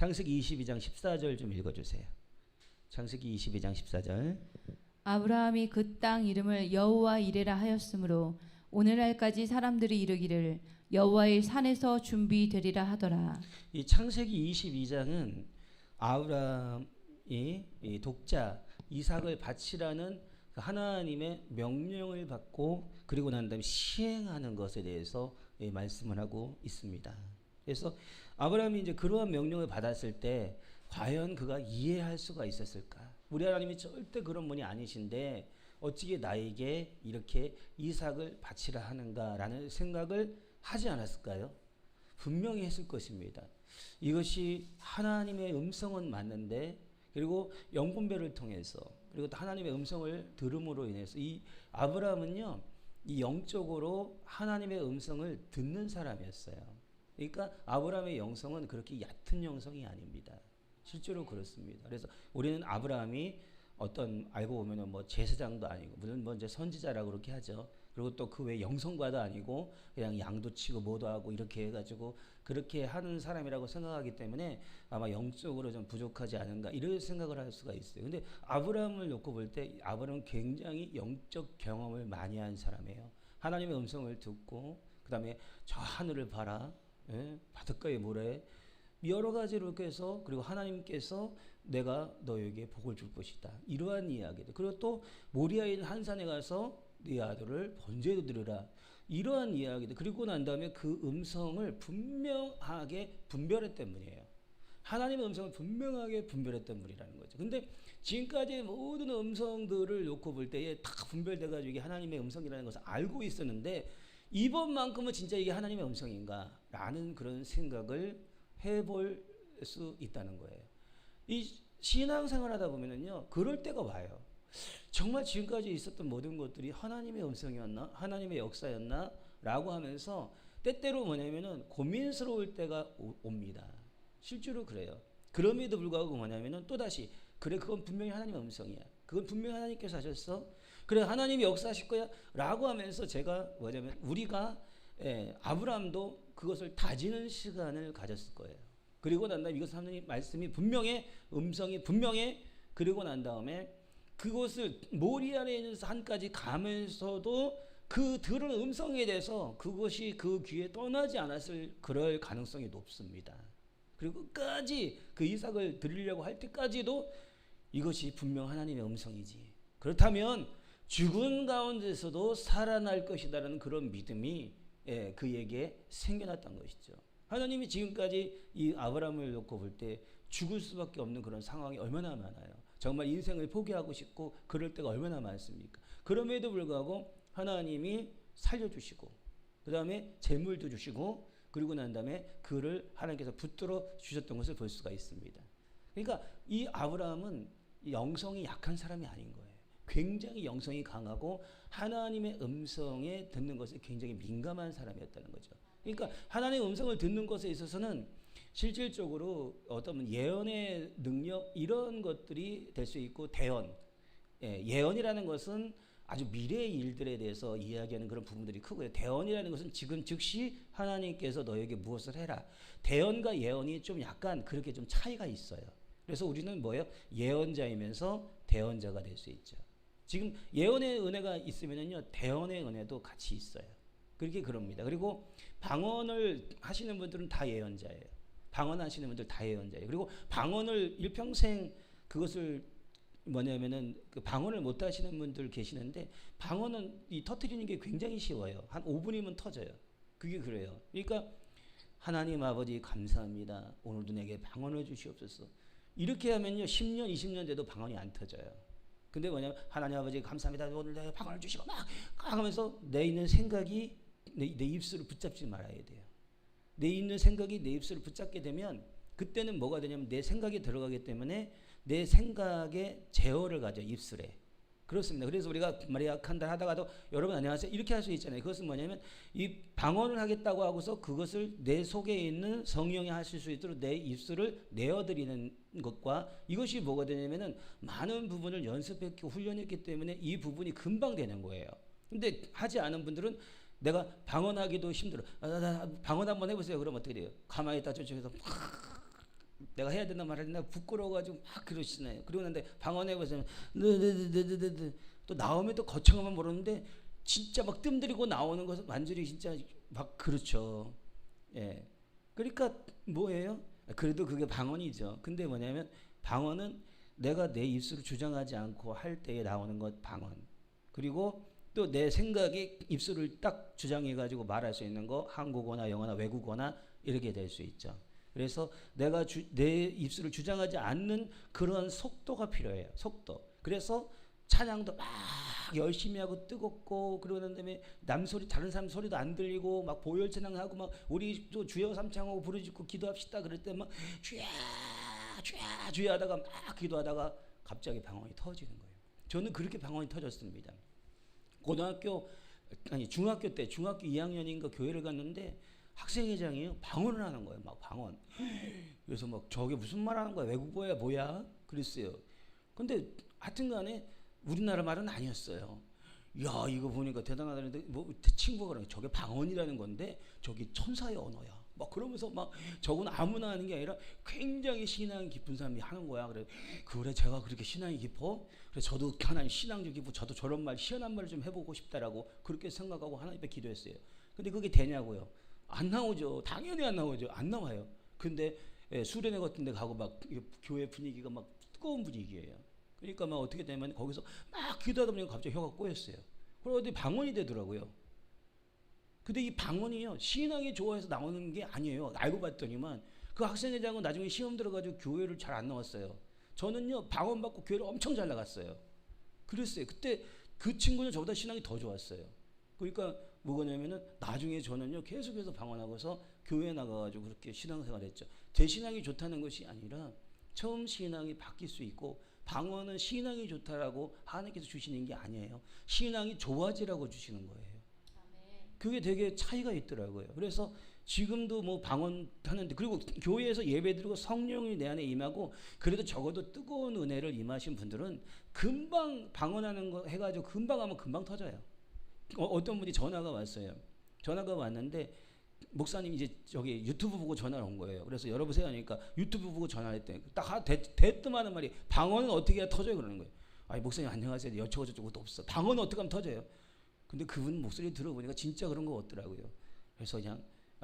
창세기 22장 14절 좀 읽어주세요. 창세기 22장 14절. 아브라함이 그 땅 이름을 여호와 이레라 하였으므로 오늘날까지 사람들이 이르기를 여호와의 산에서 준비되리라 하더라. 이 창세기 22장은 아브라함이 이 독자 이삭을 바치라는 하나님의 명령을 받고 그리고 난 다음에 시행하는 것에 대해서 말씀을 하고 있습니다. 그래서 아브라함이 이제 그러한 명령을 받았을 때 과연 그가 이해할 수가 있었을까? 우리 하나님이 절대 그런 분이 아니신데 어찌게 나에게 이렇게 이삭을 바치라 하는가라는 생각을 하지 않았을까요? 분명히 했을 것입니다. 이것이 하나님의 음성은 맞는데 그리고 영분별을 통해서 그리고 또 하나님의 음성을 들음으로 인해서 이 아브라함은요, 이 영적으로 하나님의 음성을 듣는 사람이었어요. 그러니까 아브라함의 영성은 그렇게 얕은 영성이 아닙니다. 실제로 그렇습니다. 그래서 우리는 아브라함이 어떤 알고 보면은 뭐 제사장도 아니고 물론 뭐 이제 선지자라고 그렇게 하죠. 그리고 또 그 외 영성과도 아니고 그냥 양도 치고 뭐도 하고 이렇게 해가지고 그렇게 하는 사람이라고 생각하기 때문에 아마 영적으로 좀 부족하지 않은가 이런 생각을 할 수가 있어요. 근데 아브라함을 놓고 볼 때 아브라함은 굉장히 영적 경험을 많이 한 사람이에요. 하나님의 음성을 듣고 그 다음에 저 하늘을 봐라, 바닷가의 모래 여러 가지로 이렇게 해서 그리고 하나님께서 내가 너에게 복을 줄 것이다. 이러한 이야기들. 그리고 또 모리아에 있는 한 산에 가서 네 아들을 번제로 드리라. 이러한 이야기들. 그리고 난 다음에 그 음성을 분명하게 분별했던 분이에요. 하나님의 음성을 분명하게 분별했던 분이라는 거죠. 근데 지금까지 모든 음성들을 놓고 볼 때에 다 분별돼가지고 이게 하나님의 음성이라는 것을 알고 있었는데 이번만큼은 진짜 이게 하나님의 음성인가? 라는 그런 생각을 해볼 수 있다는 거예요. 이 신앙생활 하다 보면은요, 그럴 때가 와요. 정말 지금까지 있었던 모든 것들이 하나님의 음성이었나? 하나님의 역사였나? 라고 하면서 때때로 뭐냐면은 고민스러울 때가 옵니다. 실제로 그래요. 그럼에도 불구하고 뭐냐면은 또다시 그래 그건 분명히 하나님의 음성이야. 그건 분명히 하나님께서 하셨어. 그래 하나님이 역사하실 거야. 라고 하면서 제가 뭐냐면 우리가 아브라함도 그것을 다지는 시간을 가졌을 거예요. 그리고 난 다음에 이것을 하나님 말씀이 분명해 음성이 분명해 그리고 난 다음에 그것을 모리아에 있는 산까지 가면서도 그 들은 음성에 대해서 그것이 그 귀에 떠나지 않았을 그럴 가능성이 높습니다. 그리고 끝까지 그 이삭을 드리려고 할 때까지도 이것이 분명 하나님의 음성이지. 그렇다면 죽은 가운데서도 살아날 것이다라는 그런 믿음이 그에게 생겨났던 것이죠. 하나님이 지금까지 이 아브라함을 놓고 볼 때 죽을 수밖에 없는 그런 상황이 얼마나 많아요. 정말 인생을 포기하고 싶고 그럴 때가 얼마나 많습니까? 그럼에도 불구하고 하나님이 살려주시고 그 다음에 재물도 주시고 그리고 난 다음에 그를 하나님께서 붙들어 주셨던 것을 볼 수가 있습니다. 그러니까 이 아브라함은 영성이 약한 사람이 아닌 거예요. 굉장히 영성이 강하고 하나님의 음성에 듣는 것에 굉장히 민감한 사람이었다는 거죠. 그러니까 하나님의 음성을 듣는 것에 있어서는 실질적으로 어떤 예언의 능력 이런 것들이 될 수 있고 대언, 예언이라는 것은 아주 미래의 일들에 대해서 이야기하는 그런 부분들이 크고요. 대언이라는 것은 지금 즉시 하나님께서 너에게 무엇을 해라. 대언과 예언이 좀 약간 그렇게 좀 차이가 있어요. 그래서 우리는 뭐예요? 예언자이면서 대언자가 될 수 있죠. 지금 예언의 은혜가 있으면요, 대언의 은혜도 같이 있어요. 그렇게 그럽니다. 그리고 방언을 하시는 분들은 다 예언자예요. 방언하시는 분들 다 예언자예요. 그리고 방언을 일평생 그것을 뭐냐면은 그 방언을 못 하시는 분들 계시는데 방언은 이 터뜨리는 게 굉장히 쉬워요. 한 5분이면 터져요. 그게 그래요. 그러니까 하나님 아버지 감사합니다. 오늘도 내게 방언을 주시옵소서. 이렇게 하면요 10년 20년 돼도 방언이 안 터져요. 근데 뭐냐면 하나님 아버지 감사합니다. 오늘 내게 방언을 주시고 막 하면서 내 있는 생각이 내 입술을 붙잡지 말아야 돼요. 내 있는 생각이 내 입술을 붙잡게 되면 그때는 뭐가 되냐면 내 생각이 들어가기 때문에 내 생각에 제어를 가져 입술에. 그렇습니다. 그래서 우리가 마리아 칸다 하다가도 여러분 안녕하세요 이렇게 할 수 있잖아요. 그것은 뭐냐면 이 방언을 하겠다고 하고서 그것을 내 속에 있는 성령이 하실 수 있도록 내 입술을 내어드리는 것과 이것이 뭐가 되냐면은 많은 부분을 연습했고 훈련했기 때문에 이 부분이 금방 되는 거예요. 근데 하지 않은 분들은 내가 방언하기도 힘들어. 방언 한번 해보세요. 그럼 어떻게 돼요? 가만히 있다 저쪽에서 내가 해야 된다 말해야 된다 부끄러워가지고 막 그러시나요. 그러고 난데 방언에 보시면 느느느느느느 또 나오면 또 거창하면 모르는데 진짜 막 뜸들이고 나오는 것은 완전히 진짜 막 그렇죠. 예. 그러니까 뭐예요? 그래도 그게 방언이죠. 근데 뭐냐면 방언은 내가 내 입술을 주장하지 않고 할 때에 나오는 것 방언. 그리고 또 내 생각에 입술을 딱 주장해가지고 말할 수 있는 거 한국어나 영어나 외국어나 이렇게 될 수 있죠. 그래서 내가 내 입술을 주장하지 않는 그런 속도가 필요해요. 속도. 그래서 찬양도 막 열심히 하고 뜨겁고 그러는 다음에 남 소리 다른 사람 소리도 안 들리고 막 보혈 찬양하고 막 우리 또 주여 삼창하고 부르짖고 기도합시다 그럴 때 막 주야 주야 주야 하다가 막 기도하다가 갑자기 방언이 터지는 거예요. 저는 그렇게 방언이 터졌습니다. 중학교 때 중학교 2학년인가 교회를 갔는데 학생회장이요 방언을 하는 거예요. 막 방언. 그래서 막 저게 무슨 말 하는 거야? 외국어야 뭐야? 그랬어요. 근데 하여튼간에 우리나라 말은 아니었어요. 야 이거 보니까 대단하다는데 뭐 친구가 그러는 저게 방언이라는 건데 저기 천사의 언어야. 막 그러면서 막 저건 아무나 하는 게 아니라 굉장히 신앙이 깊은 사람이 하는 거야. 그래 제가 그렇게 신앙이 깊어? 그래 저도 하나님 신앙 좀 깊고 저도 저런 말 시원한 말을 좀 해보고 싶다라고 그렇게 생각하고 하나님 앞에 기도했어요. 근데 그게 되냐고요? 안 나오죠. 당연히 안 나오죠. 안 나와요. 근데 수련회 같은 데 가고 막 교회 분위기가 막 뜨거운 분위기예요. 그러니까 막 어떻게 되면 거기서 막 기도하다 보니까 갑자기 혀가 꼬였어요. 그러더니 방언이 되더라고요. 근데 이 방언이요 신앙이 좋아해서 나오는 게 아니에요. 알고 봤더니만 그 학생회장은 나중에 시험 들어가지고 교회를 잘 안 나왔어요. 저는요 방언 받고 교회를 엄청 잘 나갔어요. 그랬어요. 그때 그 친구는 저보다 신앙이 더 좋았어요. 그러니까 뭐냐면은 나중에 저는요 계속해서 방언하고서 교회에 나가가지고 그렇게 신앙생활 했죠. 제 신앙이 좋다는 것이 아니라 처음 신앙이 바뀔 수 있고 방언은 신앙이 좋다라고 하나님께서 주시는 게 아니에요. 신앙이 좋아지라고 주시는 거예요. 그게 되게 차이가 있더라고요. 그래서 지금도 뭐 방언 하는데 그리고 교회에서 예배드리고 성령이 내 안에 임하고 그래도 적어도 뜨거운 은혜를 임하신 분들은 금방 방언하는 거 해가지고 금방 하면 금방 터져요. 어떤 분이 전화가 왔어요. 전화가 왔는데 목사님 이제 저기 유튜브 보고 전화를 온 거예요. 그래서 여러분세요 하니까 유튜브 보고 전화했대. 딱 대뜸 하는 말이 방언은 어떻게 해야 터져요 그러는 거예요. 아니 목사님 안녕하세요. 여쭤고 저쩌고도 없어. 방언은 어떻게 하면 터져요? 근데 그분 목소리 들어보니까 진짜 그런 거 같더라고요. 그래서 그냥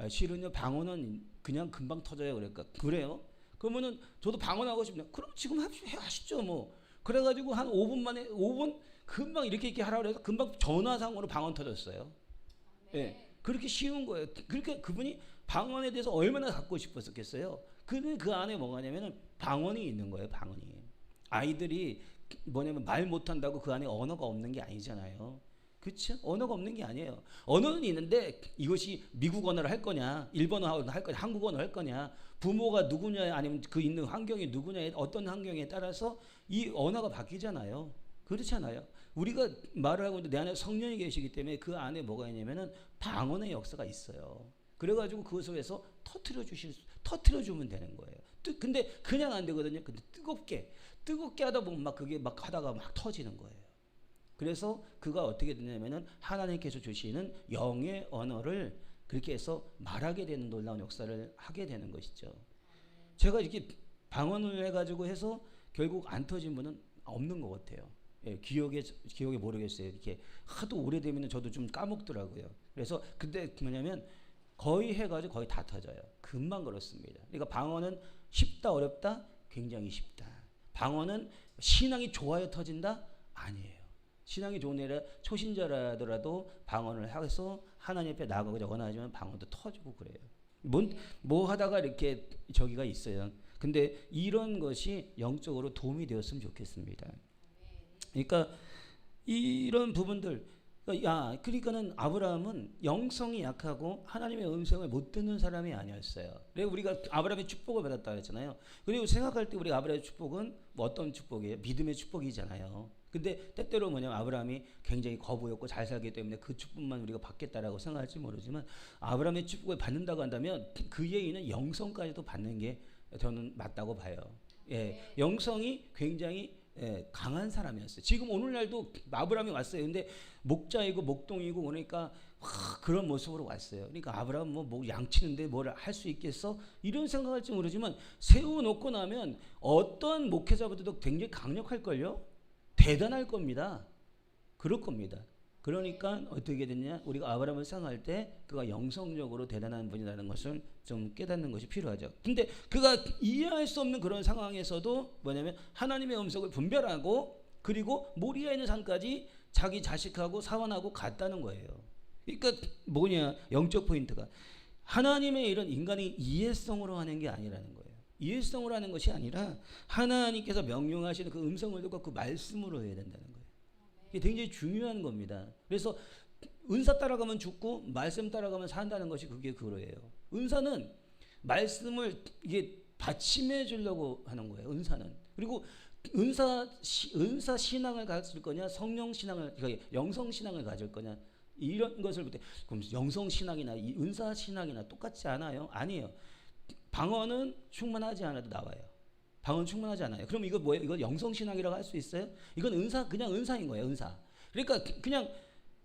실은요 방언은 그냥 금방 터져요. 그러니까 그래요? 그러면은 저도 방언하고 싶네요. 그럼 지금 하시죠 뭐. 그래가지고 한 5분 만에 5분 금방 이렇게 하라고 해서 금방 전화상으로 방언 터졌어요. 예, 그렇게 쉬운 거예요. 그렇게 그분이 방언에 대해서 얼마나 갖고 싶었겠어요. 그 안에 뭐가냐면은 방언이 있는 거예요. 방언이. 아이들이 뭐냐면 말 못한다고 그 안에 언어가 없는 게 아니잖아요. 그렇죠? 언어가 없는 게 아니에요. 언어는 있는데 이것이 미국 언어를 할 거냐, 일본어를 할 거냐, 한국어를 할 거냐, 부모가 누구냐, 아니면 그 있는 환경이 누구냐에 어떤 환경에 따라서 이 언어가 바뀌잖아요. 그렇잖아요. 우리가 말을 하고 있는데 내 안에 성령이 계시기 때문에 그 안에 뭐가 있냐면은 방언의 역사가 있어요. 그래가지고 그 속에서 터트려 주면 되는 거예요. 근데 그냥 안 되거든요. 근데 뜨겁게 하다 보면 막 그게 막 하다가 막 터지는 거예요. 그래서 그가 어떻게 되냐면은 하나님께서 주시는 영의 언어를 그렇게 해서 말하게 되는 놀라운 역사를 하게 되는 것이죠. 제가 이렇게 방언을 해가지고 해서 결국 안 터진 분은 없는 것 같아요. 예, 기억에 모르겠어요. 이렇게 하도 오래되면 저도 좀 까먹더라고요. 그래서 근데 뭐냐면 거의 해가지고 거의 다 터져요. 금방 그렇습니다. 그러니까 방언은 쉽다 어렵다? 굉장히 쉽다. 방언은 신앙이 좋아야 터진다? 아니에요. 신앙이 좋은 애라 초신자라더라도 방언을 해서 하나님 앞에 나가고자 원하지만 방언도 터지고 그래요. 뭐 하다가 이렇게 저기가 있어요. 근데 이런 것이 영적으로 도움이 되었으면 좋겠습니다. 그러니까 이런 부분들 그러니까는 아브라함은 영성이 약하고 하나님의 음성을 못 듣는 사람이 아니었어요. 그리고 우리가 아브라함의 축복을 받았다 했잖아요. 그리고 생각할 때 우리가 아브라함의 축복은 뭐 어떤 축복이에요? 믿음의 축복이잖아요. 근데 때때로 뭐냐면 아브라함이 굉장히 거부였고 잘 살기 때문에 그 축복만 우리가 받겠다라고 생각할지 모르지만 아브라함의 축복을 받는다고 한다면 그에 있는 영성까지도 받는 게 저는 맞다고 봐요. 예, 영성이 굉장히 강한 사람이었어요. 지금 오늘날도 아브라함이 왔어요. 근데 목자이고 목동이고 그러니까 그런 모습으로 왔어요. 그러니까 아브라함 뭐 양치는데 뭘 할 수 있겠어? 이런 생각할지 모르지만 세워놓고 나면 어떤 목회자보다도 굉장히 강력할걸요? 대단할 겁니다. 그럴 겁니다. 그러니까 어떻게 됐냐? 우리가 아브라함을 생각할 때 그가 영성적으로 대단한 분이라는 것을 좀 깨닫는 것이 필요하죠. 근데 그가 이해할 수 없는 그런 상황에서도 뭐냐면 하나님의 음성을 분별하고 그리고 모리아에 있는 산까지 자기 자식하고 사환하고 갔다는 거예요. 그러니까 뭐냐? 영적 포인트가 하나님의 이런 인간이 이해성으로 하는 게 아니라는 거예요. 이해성으로 하는 것이 아니라 하나님께서 명령하시는 그 음성을 듣고 그 말씀으로 해야 된다는 거예요. 이게 굉장히 중요한 겁니다. 그래서 은사 따라가면 죽고 말씀 따라가면 산다는 것이 그게 그거예요. 은사는 말씀을 이게 받침해 주려고 하는 거예요. 은사는. 그리고 은사 신앙을 가질 거냐, 성령 신앙을, 그러니까 영성 신앙을 가질 거냐, 이런 것을 볼 때 그럼 영성 신앙이나 이 은사 신앙이나 똑같지 않아요? 아니에요. 방언은 충만하지 않아도 나와요. 방언 충만하지 않아요. 그럼 이거 뭐예요? 이거 영성 신앙이라고 할 수 있어요? 이건 은사, 그냥 은사인 거예요. 은사. 그러니까 그냥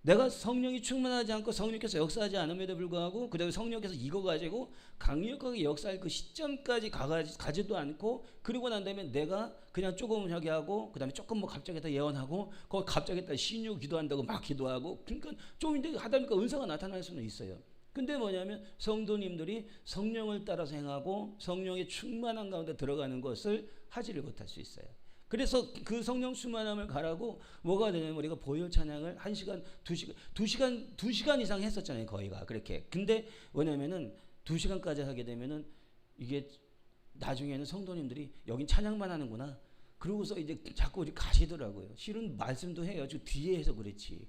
내가 성령이 충만하지 않고 성령께서 역사하지 않음에도 불구하고 그다음에 성령께서 이거 가지고 강력하게 역사할 그 시점까지 가지도 않고 그리고 난 다음에 내가 그냥 조금 저기 하고 그다음에 조금 뭐 갑자기 다 예언하고 그 갑자기 다 신유 기도한다고 막 기도하고 그러니까 좀 이제 하다 보니까 은사가 나타날 수는 있어요. 근데 뭐냐면 성도님들이 성령을 따라서 행하고 성령의 충만한 가운데 들어가는 것을 하지를 못할 수 있어요. 그래서 그 성령 충만함을 가라고 뭐가 되냐면 우리가 보혈 찬양을 1시간, 2시간 이상 했었잖아요. 거의가 그렇게. 근데 뭐냐면은 2시간까지 하게 되면은 이게 나중에는 성도님들이 여긴 찬양만 하는구나. 그러고서 이제 자꾸 우리 가시더라고요. 실은 말씀도 해요. 저 뒤에 해서 그렇지.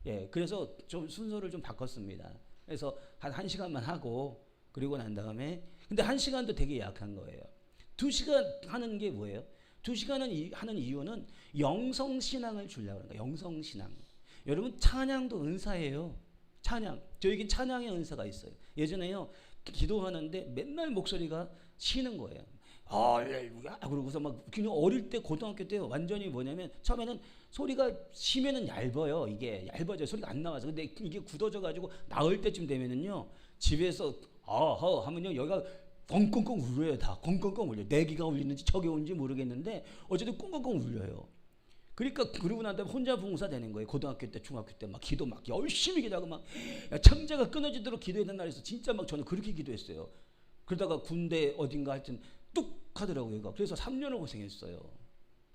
예, 그래서 좀 순서를 좀 바꿨습니다. 그래서 한 1시간만 하고 그리고 난 다음에 근데 1시간도 되게 약한 거예요. 2시간 하는 게 뭐예요? 2시간은 하는 이유는 영성신앙을 주려고 하는 거예요. 영성신앙. 여러분 찬양도 은사예요. 찬양. 저에겐 찬양의 은사가 있어요. 예전에요. 기도하는데 맨날 목소리가 쉬는 거예요. 할렐루야. 그러고서 막 그냥 어릴 때 고등학교 때 완전히 뭐냐면 처음에는 소리가 쉬면은 얇아요. 이게 얇아져요. 소리가 안 나와서. 근데 이게 굳어져 가지고 나을 때쯤 되면은요. 집에서 아하 하면요. 여기가 꽁꽁꽁 울려요. 다 꽁꽁꽁 울려요. 내 귀가 울리는지 저게 울리는지 모르겠는데 어쨌든 꽁꽁꽁 울려요. 그러니까 그러고 난 다음에 혼자 봉사 되는 거예요. 고등학교 때 중학교 때 막 기도 막 열심히 기도하고 막 창자가 끊어지도록 기도해야 된다 그래서 진짜 막 저는 그렇게 기도했어요. 그러다가 군대 어딘가 하여튼 뚝 하더라고요. 그래서 3년을 고생했어요.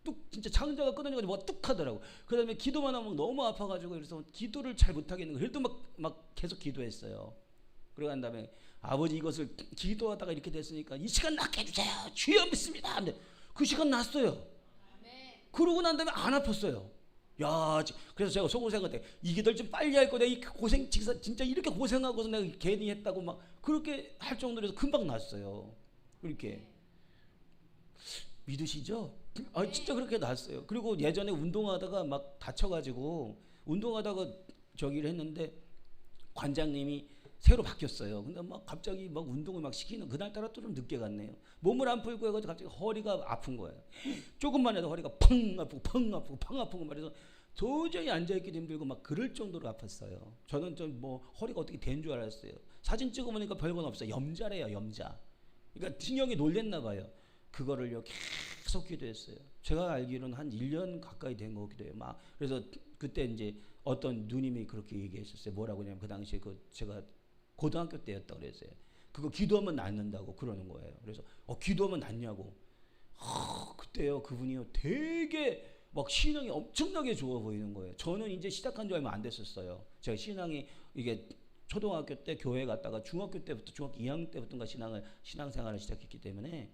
뚝 진짜 창자가 끊어져가지고 뭐가 뚝 하더라고. 그 다음에 기도만 하면 너무 아파가지고 그래서 기도를 잘 못하겠는 거예요. 그래도 막 계속 기도했어요. 그러고 난 다음에 아버지 이것을 기도하다가 이렇게 됐으니까 이 시간 낫게 해주세요. 주여 믿습니다. 근데 그 시간 났어요. 그러고 난 다음에 안 아팠어요. 야, 그래서 제가 속으로 생각해 이 기도를 좀 빨리 할 거다. 이 고생 진짜 이렇게 고생하고서 내가 괜히 했다고 막 그렇게 할 정도로 해서 금방 났어요. 이렇게 믿으시죠? 아 진짜 그렇게 났어요. 그리고 예전에 운동하다가 막 다쳐가지고 운동하다가 저기를 했는데 관장님이 새로 바뀌었어요. 근데 막 갑자기 막 운동을 막 시키는 그날따라 또 좀 늦게 갔네요. 몸을 안 풀고 해가지고 갑자기 허리가 아픈 거예요. 조금만 해도 허리가 펑 아프고 펑 아프고 펑 아프고 말해서 도저히 앉아있기도 힘들고 막 그럴 정도로 아팠어요. 저는 좀 뭐 허리가 어떻게 된 줄 알았어요. 사진 찍어보니까 별건 없어요. 염자래요. 염자. 그러니까 신경이 놀랬나 봐요. 그거를요 계속 기도했어요. 제가 알기로는 한 1년 가까이 된 거기도 해요. 막 그래서 그때 이제 어떤 누님이 그렇게 얘기했었어요. 뭐라고 하냐면 그 당시에 제가 고등학교 때였다 그랬어요. 그거 기도하면 낫는다고 그러는 거예요. 그래서 기도하면 낫냐고. 그때요 그분이요 되게 막 신앙이 엄청나게 좋아 보이는 거예요. 저는 이제 시작한 지 얼마 안 됐었어요. 제가 신앙이 이게 초등학교 때 교회 갔다가 중학교 때부터 중학교 2학년 때부터인가 신앙생활을 시작했기 때문에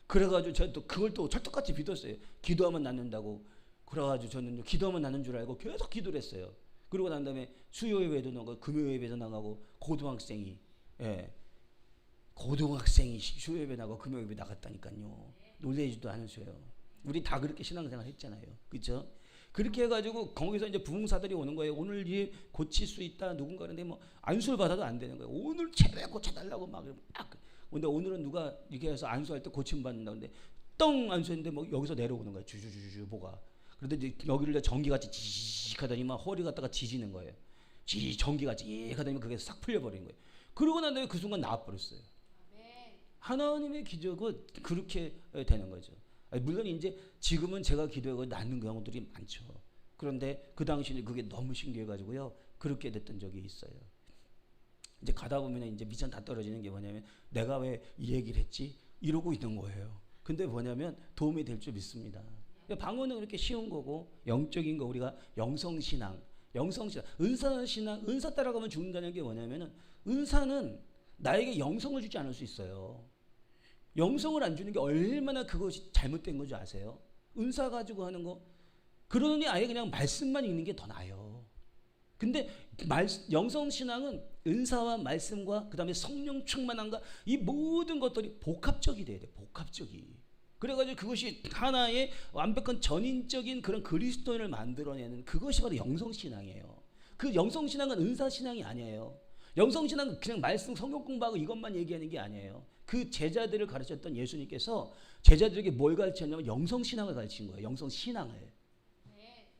그래가지고 제가 또 그걸 또 철떡같이 믿었어요. 기도하면 낫는다고. 그래가지고 저는 기도하면 낫는 줄 알고 계속 기도를 했어요. 그러고 난 다음에 수요 예배도 나가고 금요 예배도 나가고 고등학생이 수요 예배 나가고 금요 예배 나갔다니까요. 놀래지도 않으셔요. 우리 다 그렇게 신앙생활 했잖아요. 그렇죠? 그렇게 해가지고 거기서 이제 부흥사들이 오는 거예요. 오늘 이 고칠 수 있다 누군가 그런데 뭐 안수를 받아도 안 되는 거예요. 오늘 제발 고쳐달라고 막 근데 오늘은 누가 이렇게 해서 안수할 때 고침 받는다 근데 똥 안수했는데 뭐 여기서 내려오는 거예요. 주주주주 뭐가. 그런데 이제 여기를 전기같이 지직하더니 막 허리 갖다가 지지는 거예요. 전기가 하다면 그게 싹 풀려버린 거예요. 그러고 난 다음에 그 순간 나와버렸어요. 하나님의 기적은 그렇게 되는 거죠. 물론 이제 지금은 제가 기도하고 낫는 경우들이 많죠. 그런데 그 당시에 그게 너무 신기해가지고요. 그렇게 됐던 적이 있어요. 이제 가다 보면 이제 미천 다 떨어지는 게 뭐냐면 내가 왜 이 얘기를 했지? 이러고 있는 거예요. 근데 뭐냐면 도움이 될 줄 믿습니다. 방언은 그렇게 쉬운 거고 영적인 거 우리가 영성신앙, 은사신앙, 은사 따라가면 죽는다는 게 뭐냐면은 은사는 나에게 영성을 주지 않을 수 있어요. 영성을 안 주는 게 얼마나 그것이 잘못된 건지 아세요? 은사 가지고 하는 거 그러니 아예 그냥 말씀만 읽는 게 더 나아요. 근데 영성신앙은 은사와 말씀과 그 다음에 성령 충만함과 이 모든 것들이 복합적이 돼야 돼. 복합적이. 그래가지고 그것이 하나의 완벽한 전인적인 그런 그리스도인을 만들어내는 그것이 바로 영성신앙이에요. 그 영성신앙은 은사신앙이 아니에요. 영성신앙은 그냥 말씀 성경 공부하고 이것만 얘기하는 게 아니에요. 그 제자들을 가르쳤던 예수님께서 제자들에게 뭘 가르쳤냐면 영성신앙을 가르친 거예요. 영성신앙을.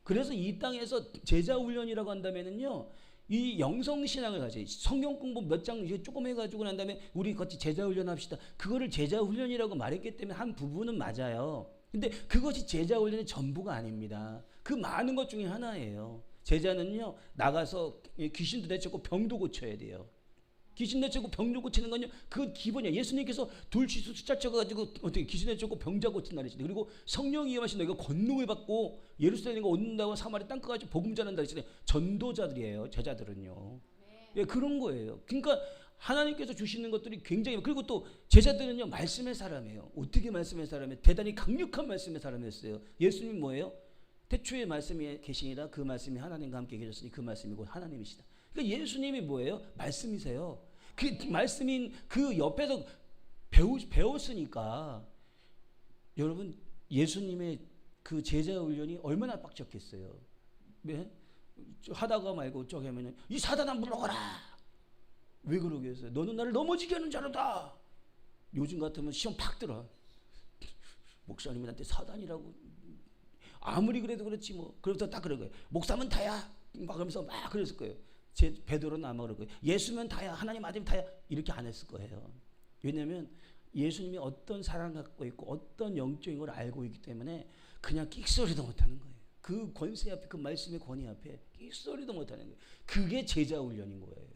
그래서 이 땅에서 제자훈련이라고 한다면은요, 이 영성신앙을 가지고 성경 공부 몇 장 조금 해가지고 난 다음에 우리 같이 제자훈련 합시다. 그거를 제자훈련이라고 말했기 때문에 한 부분은 맞아요. 근데 그것이 제자훈련의 전부가 아닙니다. 그 많은 것 중에 하나예요. 제자는요, 나가서 귀신도 내쫓고 병도 고쳐야 돼요. 귀신 내쫓고 병도 고치는 건요, 그건 기본이야. 예수님께서 돌취수 숫자 쳐가지고 어떻게 귀신 내쫓고 병자 고친다 그랬잖아요. 그리고 성령이 임하신 너희가 권능을 받고 예루살렘에 온다고 사마리 땅끝까지 복음 전한다 그랬잖아요. 전도자들이에요. 제자들은요. 예, 그런 거예요. 그러니까 하나님께서 주시는 것들이 굉장히, 그리고 또 제자들은요, 말씀의 사람이에요. 어떻게 말씀의 사람이에요? 대단히 강력한 말씀의 사람이었어요. 예수님 뭐예요? 태초에 말씀이 계시니라 그 말씀이 하나님과 함께 계셨으니 그 말씀이 곧 하나님이시다. 그러니까 예수님이 뭐예요? 말씀이세요. 그 말씀인 그 옆에서 배웠으니까 여러분 예수님의 그 제자 훈련이 얼마나 빡쳤겠어요. 네? 하다가 말고 저기 하면은 이 사단아 물러가라. 왜 그러겠어요? 너는 나를 넘어지게 하는 자로다. 요즘 같으면 시험 팍 들어. 목사님한테 사단이라고 아무리 그래도 그렇지 뭐. 그래서 딱 그럴 거예요. 목사면 다야. 막 그러면서 막 그랬을 거예요. 베드로는 아마 그럴 거예요. 예수면 다야. 하나님 아들이면 다야. 이렇게 안 했을 거예요. 왜냐하면 예수님이 어떤 사랑 갖고 있고 어떤 영적인 걸 알고 있기 때문에 그냥 끽소리도 못하는 거예요. 그 권세 앞에, 그 말씀의 권위 앞에 끽소리도 못하는 거예요. 그게 제자 훈련인 거예요.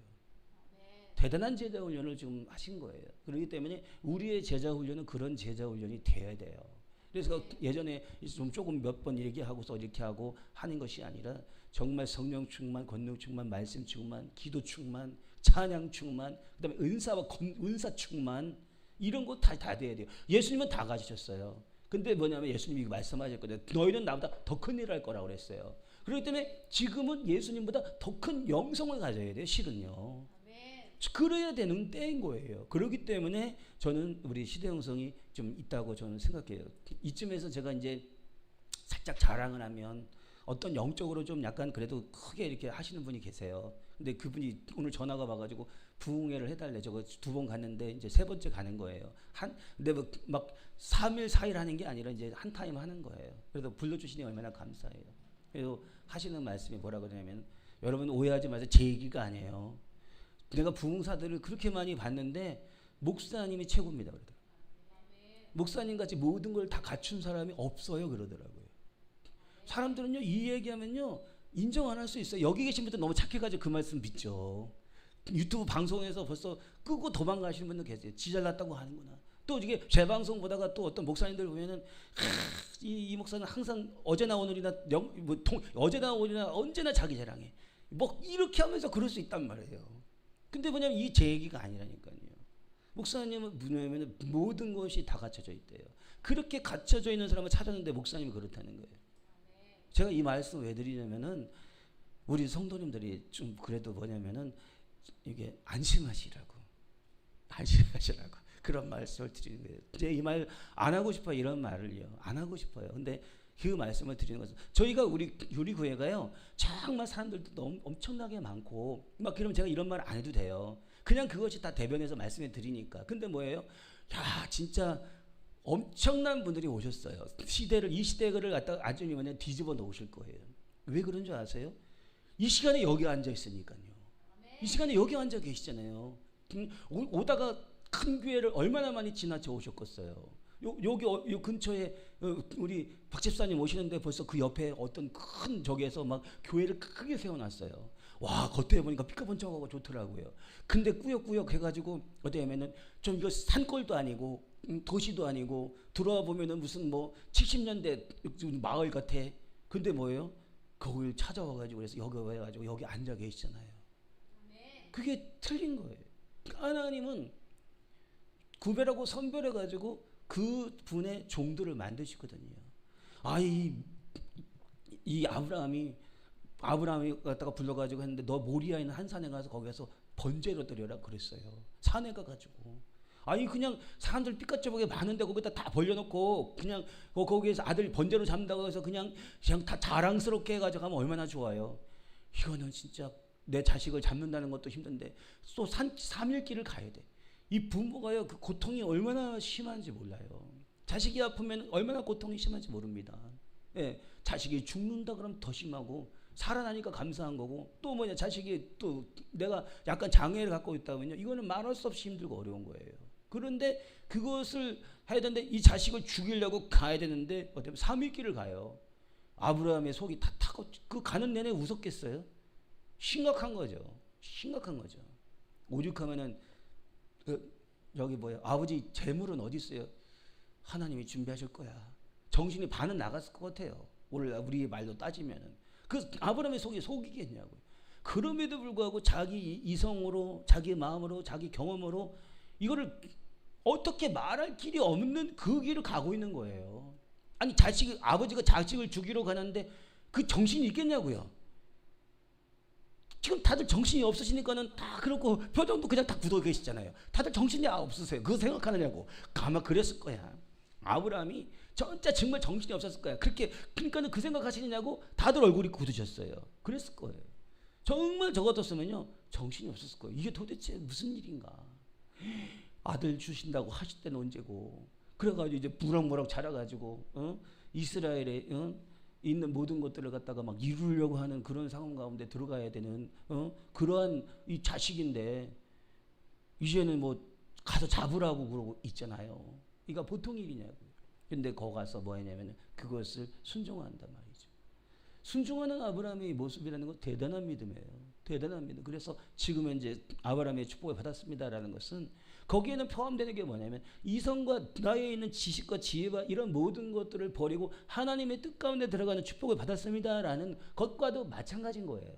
대단한 제자 훈련을 지금 하신 거예요. 그렇기 때문에 우리의 제자 훈련은 그런 제자 훈련이 돼야 돼요. 그래서 예전에 조금 몇 번 얘기하고서 이렇게 하고 하는 것이 아니라 정말 성령 충만, 권능 충만, 말씀 충만, 기도 충만, 찬양 충만, 그다음에 은사 충만, 이런 거 다 돼야 돼요. 예수님은 다 가지셨어요. 근데 뭐냐면 예수님이 말씀하셨거든요. 너희는 나보다 더 큰 일을 할 거라고 그랬어요. 그렇기 때문에 지금은 예수님보다 더 큰 영성을 가져야 돼요. 실은요. 그래야 되는 때인 거예요. 그렇기 때문에 저는 우리 시대영성이 좀 있다고 저는 생각해요. 이쯤에서 제가 이제 살짝 자랑을 하면 어떤 영적으로 좀 약간 그래도 크게 이렇게 하시는 분이 계세요. 근데 그분이 오늘 전화가 와가지고 부흥회를 해달래. 저거 2번 갔는데 이제 3번째 가는 거예요. 근데 막 3일 4일 하는 게 아니라 이제 한 타임 하는 거예요. 그래서 불러주시니 얼마나 감사해요. 그래서 하시는 말씀이 뭐라 그러냐면, 여러분 오해하지 마세요. 제 얘기가 아니에요. 내가 부흥사들을 그렇게 많이 봤는데 목사님이 최고입니다 그러더라고요. 목사님 같이 모든 걸 다 갖춘 사람이 없어요 그러더라고요. 사람들은요 이 얘기하면요 인정 안 할 수 있어요. 여기 계신 분들 너무 착해가지고 그 말씀 믿죠. 유튜브 방송에서 벌써 끄고 도망가시는 분들 계세요. 지 잘났다고 하는구나. 또 이게 재방송 보다가 또 어떤 목사님들 보면은 이 목사는 항상 어제나 오늘이나 어제나 오늘이나 언제나 자기 자랑해. 뭐 이렇게 하면서 그럴 수 있단 말이에요. 근데 뭐냐면 이 제 얘기가 아니라니까요. 목사님은 뭐냐면 모든 것이 다 갖춰져 있대요. 그렇게 갖춰져 있는 사람을 찾았는데 목사님이 그렇다는 거예요. 제가 이 말씀을 왜 드리냐면은 우리 성도님들이 좀 그래도 뭐냐면은 이게 안심하시라고 그런 말씀을 드리는 거예요. 제가 이 말 안 하고 싶어요. 이런 말을요. 안 하고 싶어요. 근데 그 말씀을 드리는 것은 저희가 우리 교회가요 정말 사람들도 너무 엄청나게 많고 막 그러면 제가 이런 말 안 해도 돼요. 그냥 그것이 다 대변해서 말씀해 드리니까. 근데 뭐예요? 야 진짜 엄청난 분들이 오셨어요. 이 시대를 갖다가 아주 그냥 뒤집어 놓으실 거예요. 왜 그런 줄 아세요? 이 시간에 여기 앉아 있으니까요. 이 시간에 여기 앉아 계시잖아요. 오다가 큰 교회를 얼마나 많이 지나쳐 오셨겠어요. 여기 요 근처에 우리 박 집사님 오시는데 벌써 그 옆에 어떤 큰 저기에서 막 교회를 크게 세워놨어요. 와, 겉에 보니까 삐까번쩍하고 좋더라고요. 근데 꾸역꾸역 해가지고 어디 하면은 좀 이거 산골도 아니고 도시도 아니고 들어와 보면은 무슨 뭐 70년대 마을 같아. 근데 뭐예요? 거길 찾아와가지고 그래서 여기 와가지고 여기 앉아 계시잖아요. 그게 틀린 거예요. 하나님은 구별하고 선별해가지고 그 분의 종들을 만드시거든요. 이 아브라함이 갖다가 불러가지고 했는데 너 모리아에 있는 한 산에 가서 거기에서 번제로 드려라 그랬어요. 산에 가가지고. 그냥 사람들 삐까쩌게 많은데 거기다 다 벌려놓고 그냥 거기에서 아들 번제로 잡는다고 해서 그냥 다 자랑스럽게 해가지고 하면 얼마나 좋아요. 이거는 진짜 내 자식을 잡는다는 것도 힘든데 또 3일길을 가야 돼. 이 부모가요, 그 고통이 얼마나 심한지 몰라요. 자식이 아프면 얼마나 고통이 심한지 모릅니다. 예, 자식이 죽는다 그러면 더 심하고 살아나니까 감사한 거고 또 뭐냐, 자식이 또 내가 약간 장애를 갖고 있다면요, 이거는 말할 수 없이 힘들고 어려운 거예요. 그런데 그것을 해야 되는데 이 자식을 죽이려고 가야 되는데 어때요? 3일길을 가요. 아브라함의 속이 다 타고 그 가는 내내 웃었겠어요? 심각한 거죠. 심각한 거죠. 오죽하면은 여기 뭐야, 아버지 재물은 어디 있어요? 하나님이 준비하실 거야. 정신이 반은 나갔을 것 같아요. 오늘 우리 말로 따지면은 그 아브라함의 속이 속이겠냐고요. 그럼에도 불구하고 자기 이성으로, 자기 마음으로, 자기 경험으로 이거를 어떻게 말할 길이 없는 그 길을 가고 있는 거예요. 아니, 아버지가 자식을 죽이러 가는데 그 정신이 있겠냐고요. 지금 다들 정신이 없으시니까는 다 그렇고 표정도 그냥 다 굳어 계시잖아요. 다들 정신이 없으세요. 그거 생각하느냐고. 아마 그랬을 거야. 아브라함이 진짜 정말 정신이 없었을 거야. 그러니까는 그 생각하시느냐고 다들 얼굴이 굳으셨어요. 그랬을 거예요. 정말 저 같았으면요 정신이 없었을 거예요. 이게 도대체 무슨 일인가. 아들 주신다고 하실 때는 언제고. 그래가지고 이제 무럭무럭 자라가지고 이스라엘에 있는 모든 것들을 갖다가 막 이루려고 하는 그런 상황 가운데 들어가야 되는 그러한 이 자식인데 이제는 뭐 가서 잡으라고 그러고 있잖아요. 이거 보통 일이냐고요. 근데 거기 가서 뭐 했냐면 그것을 순종한단 말이죠. 순종하는 아브라함의 모습이라는 건 대단한 믿음이에요. 대단한 믿음. 그래서 지금 현재 아브라함의 축복을 받았습니다라는 것은 거기에는 포함되는 게 뭐냐면 이성과 나에 있는 지식과 지혜와 이런 모든 것들을 버리고 하나님의 뜻 가운데 들어가는 축복을 받았습니다라는 것과도 마찬가지인 거예요.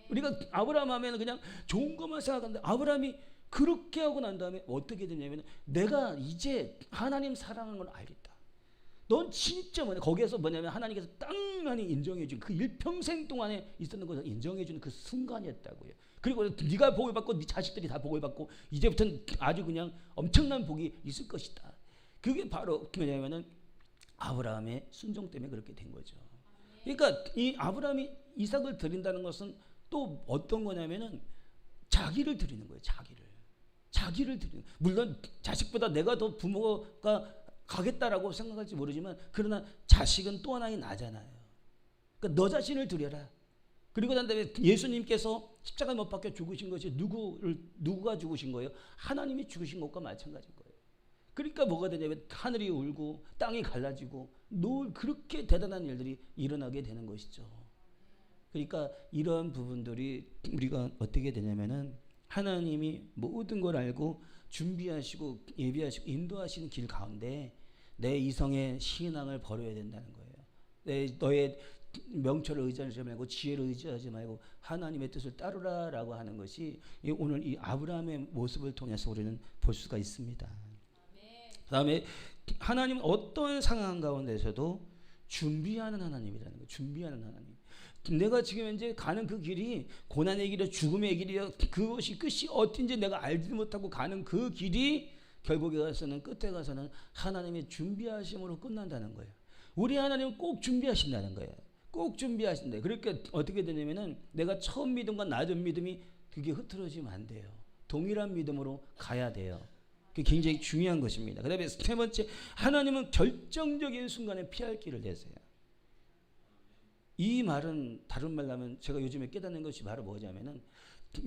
우리가 아브라함 하면 그냥 좋은 것만 생각하는데 아브라함이 그렇게 하고 난 다음에 어떻게 되냐면 내가 이제 하나님 사랑하는 걸 알겠다. 넌 진짜 뭐냐, 거기에서 뭐냐면 하나님께서 땅만이 인정해준 그 일평생 동안에 있었는 것을 인정해주는 그 순간이었다고요. 그리고 네가 복을 받고 네 자식들이 다 복을 받고 이제부터는 아주 그냥 엄청난 복이 있을 것이다. 그게 바로 뭐냐면은 아브라함의 순종 때문에 그렇게 된 거죠. 그러니까 이 아브라함이 이삭을 드린다는 것은 또 어떤 거냐면은 자기를 드리는 거예요. 자기를 드리는. 물론 자식보다 내가 더 부모가 가겠다라고 생각할지 모르지만 그러나 자식은 또 하나의 나잖아요. 그러니까 너 자신을 드려라. 그리고 난 다음에 예수님께서 십자가에 못 박혀 죽으신 것이 누구가 죽으신 거예요? 하나님이 죽으신 것과 마찬가지인 거예요. 그러니까 뭐가 되냐면 하늘이 울고 땅이 갈라지고 늘 그렇게 대단한 일들이 일어나게 되는 것이죠. 그러니까 이런 부분들이 우리가 어떻게 되냐면은 하나님이 모든 걸 알고 준비하시고 예비하시고 인도하시는 길 가운데 내 이성의 신앙을 버려야 된다는 거예요. 너의 명철을 의지하지 말고 지혜를 의지하지 말고 하나님의 뜻을 따르라라고 하는 것이 오늘 이 아브라함의 모습을 통해서 우리는 볼 수가 있습니다. 그다음에 하나님은 어떤 상황 가운데서도 준비하는 하나님이라는 거예요. 준비하는 하나님. 내가 지금 현재 가는 그 길이 고난의 길이요 죽음의 길이요 그것이 끝이 어딘지 내가 알지 못하고 가는 그 길이 결국에 가서는 끝에 가서는 하나님의 준비하심으로 끝난다는 거예요. 우리 하나님은 꼭 준비하신다는 거예요. 꼭 준비하신다. 그러니까 어떻게 되냐면은 내가 처음 믿음과 낮은 믿음이 그게 흐트러지면 안 돼요. 동일한 믿음으로 가야 돼요. 그게 굉장히 중요한 것입니다. 그다음에 세 번째, 하나님은 결정적인 순간에 피할 길을 내세요. 이 말은 다른 말로 하면 제가 요즘에 깨닫는 것이 바로 뭐냐면은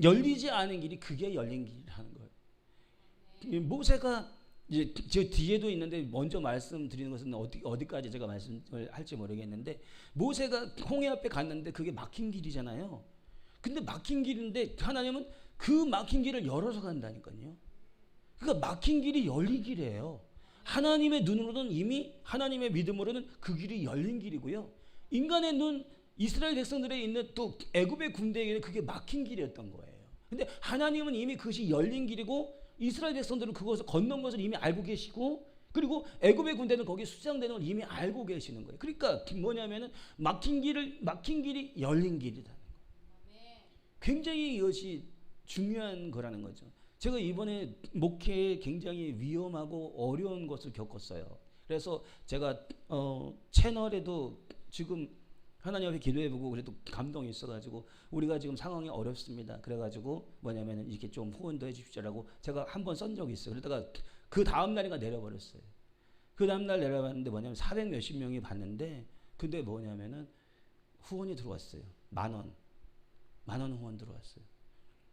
열리지 않은 길이 그게 열린 길이라는 거예요. 모세가 이제 저 뒤에도 있는데 먼저 말씀드리는 것은 어디까지 제가 말씀을 할지 모르겠는데 모세가 홍해 앞에 갔는데 그게 막힌 길이잖아요. 근데 막힌 길인데 하나님은 그 막힌 길을 열어서 간다니까요. 그러니까 막힌 길이 열린 길이에요. 하나님의 눈으로는 이미 하나님의 믿음으로는 그 길이 열린 길이고요. 인간의 눈 이스라엘 백성들에 있는 또 애굽의 군대에게는 그게 막힌 길이었던 거예요. 근데 하나님은 이미 그것이 열린 길이고 이스라엘 백성들은 그것을 건넌 것을 이미 알고 계시고 그리고 애굽의 군대는 거기에 수장되는 걸 이미 알고 계시는 거예요. 그러니까 뭐냐면은 막힌 길이 열린 길이다. 굉장히 이것이 중요한 거라는 거죠. 제가 이번에 목회에 굉장히 위험하고 어려운 것을 겪었어요. 그래서 제가 채널에도 지금 하나님 앞에 기도해보고 그래도 감동이 있어가지고 우리가 지금 상황이 어렵습니다. 그래가지고 뭐냐면은 이렇게 좀 후원도 해주십시오라고 제가 한번 쓴 적이 있어요. 그러다가 그 다음 날인가 내려버렸어요. 그 다음 날 내려봤는데 뭐냐면 400 몇십 명이 봤는데 근데 뭐냐면은 후원이 들어왔어요. 10,000원 후원 들어왔어요.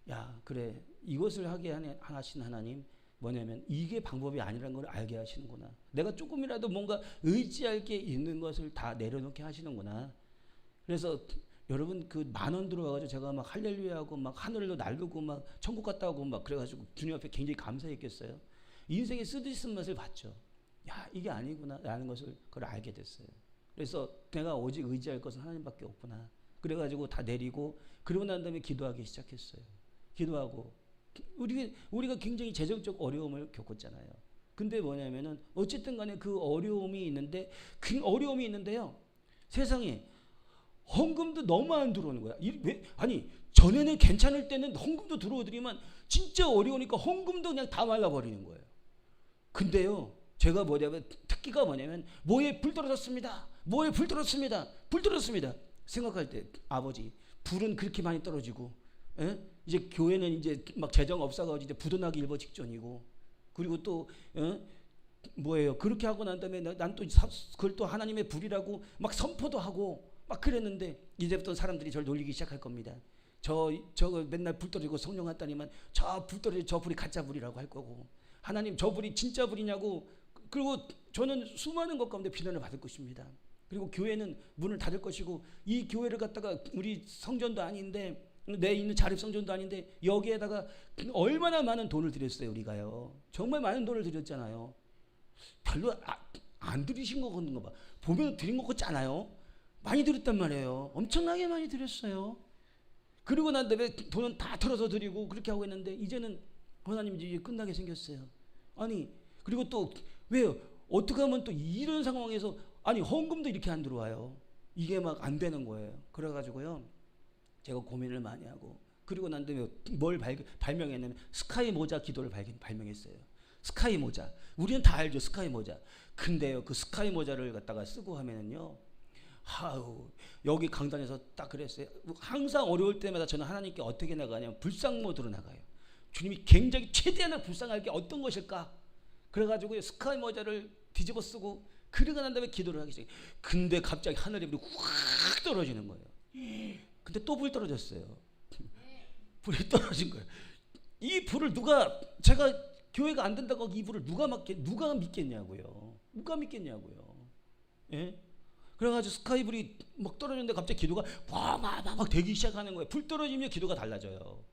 야 그래 이것을 하게 하신 하나님 뭐냐면 이게 방법이 아니라는 걸 알게 하시는구나. 내가 조금이라도 뭔가 의지할 게 있는 것을 다 내려놓게 하시는구나. 그래서 여러분 그 10,000원 들어와가지고 제가 막 할렐루야하고 막 하늘로 날르고 막 천국 갔다 오고 막 그래가지고 주님 앞에 굉장히 감사했겠어요. 인생의 쓰디쓴 맛을 봤죠. 야 이게 아니구나라는 것을 그걸 알게 됐어요. 그래서 내가 오직 의지할 것은 하나님밖에 없구나. 그래가지고 다 내리고 그러고 난 다음에 기도하기 시작했어요. 기도하고 우리가 굉장히 재정적 어려움을 겪었잖아요. 근데 뭐냐면은 어쨌든 간에 그 어려움이 있는데요. 세상에 헌금도 너무 안 들어오는 거야. 아니 전에는 괜찮을 때는 헌금도 들어오더니만 진짜 어려우니까 헌금도 그냥 다 말라버리는 거예요. 근데요 제가 뭐냐면 특기가 뭐냐면 뭐에 불 떨어졌습니다. 뭐에 불 떨어졌습니다. 불 떨어졌습니다. 생각할 때 아버지 불은 그렇게 많이 떨어지고 이제 교회는 이제 막 재정 없어가지고 이제 부도나기 일보 직전이고 그리고 또 뭐예요 그렇게 하고 난 다음에 난 또 그걸 또 하나님의 불이라고 막 선포도 하고 막 그랬는데 이제부터 사람들이 저를 놀리기 시작할 겁니다. 저 맨날 불 떨어지고 성령 왔다니만 저 불 떨어지 저 불이 가짜 불이라고 할 거고 하나님 저 불이 진짜 불이냐고. 그리고 저는 수많은 것 가운데 비난을 받을 것입니다. 그리고 교회는 문을 닫을 것이고 이 교회를 갖다가 우리 성전도 아닌데 내 있는 자립성전도 아닌데 여기에다가 얼마나 많은 돈을 들였어요. 우리가요 정말 많은 돈을 들였잖아요. 별로 안 들이신 거 같은 거 봐. 보면 드린 것 같지 않아요? 많이 들였단 말이에요. 엄청나게 많이 들였어요. 그리고 난 다음에 돈은 다 털어서 드리고 그렇게 하고 있는데 이제는 하나님 이제 끝나게 생겼어요. 아니 그리고 또 왜요? 어떻게 하면 또 이런 상황에서 아니 헌금도 이렇게 안 들어와요. 이게 막 안 되는 거예요. 그래가지고요 제가 고민을 많이 하고 그리고 난 다음에 뭘 발명했냐면 스카이 모자 기도를 발명했어요. 스카이 모자 우리는 다 알죠. 스카이 모자. 근데요 그 스카이 모자를 갖다가 쓰고 하면은요 여기 강단에서 딱 그랬어요. 항상 어려울 때마다 저는 하나님께 어떻게 나가냐면 불상 모드로 나가요. 주님이 굉장히 최대한 불쌍할 게 어떤 것일까. 그래가지고 스카이 모자를 뒤집어 쓰고 그러고 난 다음에 기도를 하기 시작해요. 근데 갑자기 하늘에 불이 확 떨어지는 거예요. 근데 또 불 떨어졌어요. 불이 떨어진 거예요. 이 불을 제가 교회가 안 된다고 이 불을 누가 믿겠냐고요. 누가 믿겠냐고요. 예? 그래가지고 스카이 불이 막 떨어졌는데 갑자기 기도가 막 되기 시작하는 거예요. 불 떨어지면 기도가 달라져요.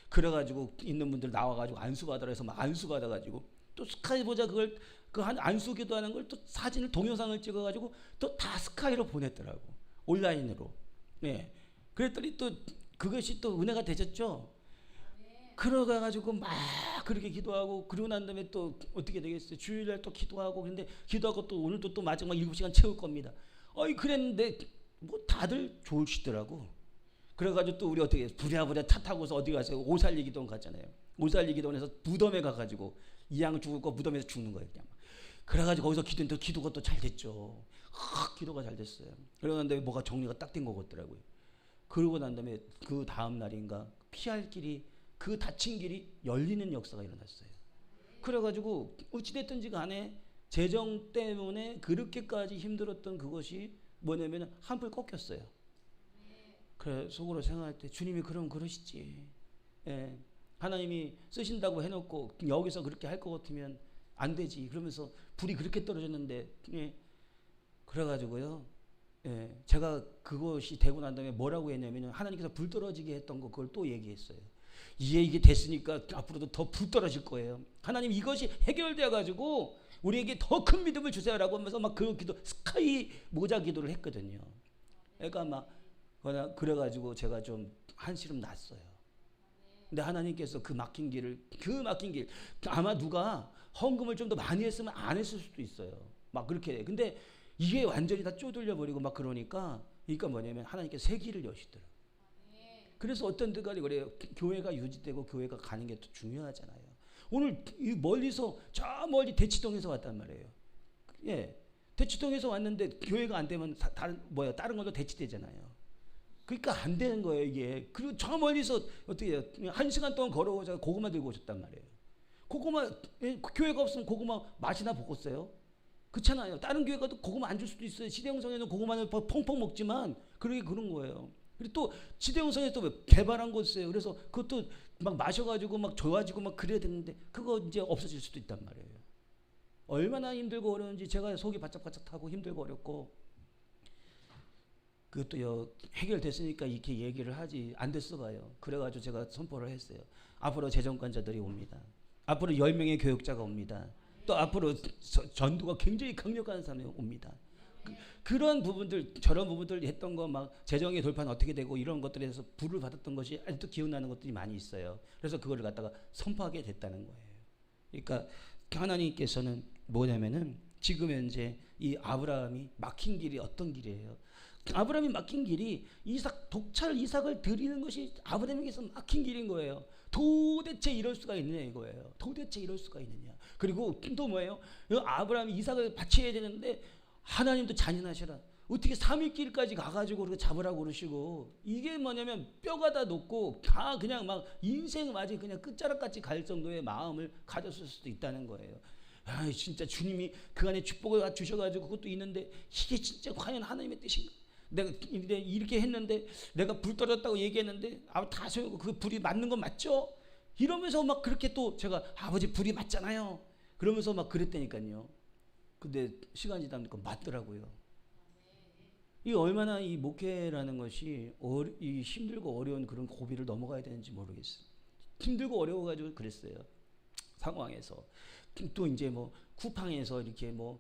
그래가지고 있는 분들 나와가지고 안수 받으라 해서 막 안수 받아가지고 또 스카이 보자 그걸 한 안수 기도하는 걸 또 사진을 동영상을 찍어가지고 또 다 스카이로 보냈더라고. 온라인으로. 예. 그랬더니 또 그것이 또 은혜가 되셨죠. 그러가지고 막 그렇게 기도하고 그러고 난 다음에 또 어떻게 되겠어요? 주일날 또 기도하고 그런데 기도하고 또 오늘도 또 마지막 7시간 채울 겁니다. 그랬는데 뭐 다들 좋으시더라고. 그래가지고 또 우리 어떻게 부랴부랴 차 타고서 어디 가서 오살리 기도원 갔잖아요. 오살리 기도원에서 무덤에 가가지고 이양 죽을 거 무덤에서 죽는 거예요. 그냥. 그래가지고 거기서 기도했는데 기도가 또 잘 됐죠. 기도가 잘 됐어요. 그러고 난 다음에 뭐가 정리가 딱 된 것 같더라고요. 그러고 난 다음에 그 다음 날인가 피할 길이 그 닫힌 길이 열리는 역사가 일어났어요. 그래가지고 어찌됐든지 간에 재정 때문에 그렇게까지 힘들었던 그것이 뭐냐면 한풀 꺾였어요. 그래 속으로 생각할 때 주님이 그럼 그러시지. 예. 하나님이 쓰신다고 해놓고 여기서 그렇게 할 것 같으면 안 되지. 그러면서 불이 그렇게 떨어졌는데 예. 그래가지고요. 예. 제가 그것이 되고 난 다음에 뭐라고 했냐면 하나님께서 불 떨어지게 했던 거 그걸 또 얘기했어요. 이게 됐으니까 앞으로도 더 불 떨어질 거예요. 하나님 이것이 해결되어 가지고 우리에게 더 큰 믿음을 주세요라고 하면서 막 그 기도 스카이 모자 기도를 했거든요. 그러니까 막 그래가지고 제가 좀 한시름 났어요. 근데 하나님께서 그 막힌 길 아마 누가 헌금을 좀 더 많이 했으면 안 했을 수도 있어요. 막 그렇게 돼. 근데 이게 완전히 다 쪼들려 버리고 막 그러니까 뭐냐면 하나님께서 새 길을 여시더라고요. 그래서 어떤 데가 그래요. 교회가 유지되고 교회가 가는 게 더 중요하잖아요. 오늘 멀리서 저 멀리 대치동에서 왔단 말이에요. 예, 대치동에서 왔는데 교회가 안 되면 다른 걸로 대치되잖아요. 그러니까 안 되는 거예요 이게. 그리고 저 멀리서 어떻게 해요? 1시간 동안 걸어오자 고구마 들고 오셨단 말이에요. 고구마 교회가 없으면 고구마 맛이나 보겠어요? 그렇잖아요. 다른 교회 가도 고구마 안 줄 수도 있어요. 시대형성에는 고구마를 펑펑 먹지만 그런 거예요. 그리고 또 지대형성에서 또 개발한 곳이에요. 그래서 그것도 막 마셔가지고 막 좋아지고 막 그래야 되는데 그거 이제 없어질 수도 있단 말이에요. 얼마나 힘들고 어려운지 제가 속이 바짝바짝 타고 힘들고 어렵고 그것도 해결됐으니까 이렇게 얘기를 하지 안 됐어 봐요. 그래가지고 제가 선포를 했어요. 앞으로 재정권자들이 옵니다. 앞으로 10명의 교육자가 옵니다. 또 앞으로 전도가 굉장히 강력한 사람이 옵니다. 그런 부분들 저런 부분들 했던 거 막 재정의 돌파는 어떻게 되고 이런 것들에서 불을 받았던 것이 아직도 기억나는 것들이 많이 있어요. 그래서 그거를 갖다가 선포하게 됐다는 거예요. 그러니까 하나님께서는 뭐냐면은 지금 현재 이 아브라함이 막힌 길이 어떤 길이에요? 아브라함이 막힌 길이 독찰 이삭을 드리는 것이 아브라함에게서 막힌 길인 거예요. 도대체 이럴 수가 있느냐 이거예요. 도대체 이럴 수가 있느냐. 그리고 또 뭐예요? 아브라함이 이삭을 바쳐야 되는데 하나님도 잔인하시라. 어떻게 3일 길까지 가가지고 그렇게 잡으라고 그러시고 이게 뭐냐면 뼈가 다 녹고 다 그냥 막 인생 맞이 그냥 끝자락같이 갈 정도의 마음을 가졌을 수도 있다는 거예요. 아 진짜 주님이 그 안에 축복을 주셔가지고 그것도 있는데 이게 진짜 과연 하나님의 뜻인가? 내가 이렇게 했는데 내가 불 떨어졌다고 얘기했는데 다 소용없고 그 불이 맞는 건 맞죠? 이러면서 막 그렇게 또 제가 아버지 불이 맞잖아요. 그러면서 막 그랬다니까요. 근데 시간이 지나니까 맞더라고요. 이 얼마나 이 목회라는 것이 이 힘들고 어려운 그런 고비를 넘어가야 되는지 모르겠어요. 힘들고 어려워가지고 그랬어요. 상황에서 또 이제 뭐 쿠팡에서 이렇게 뭐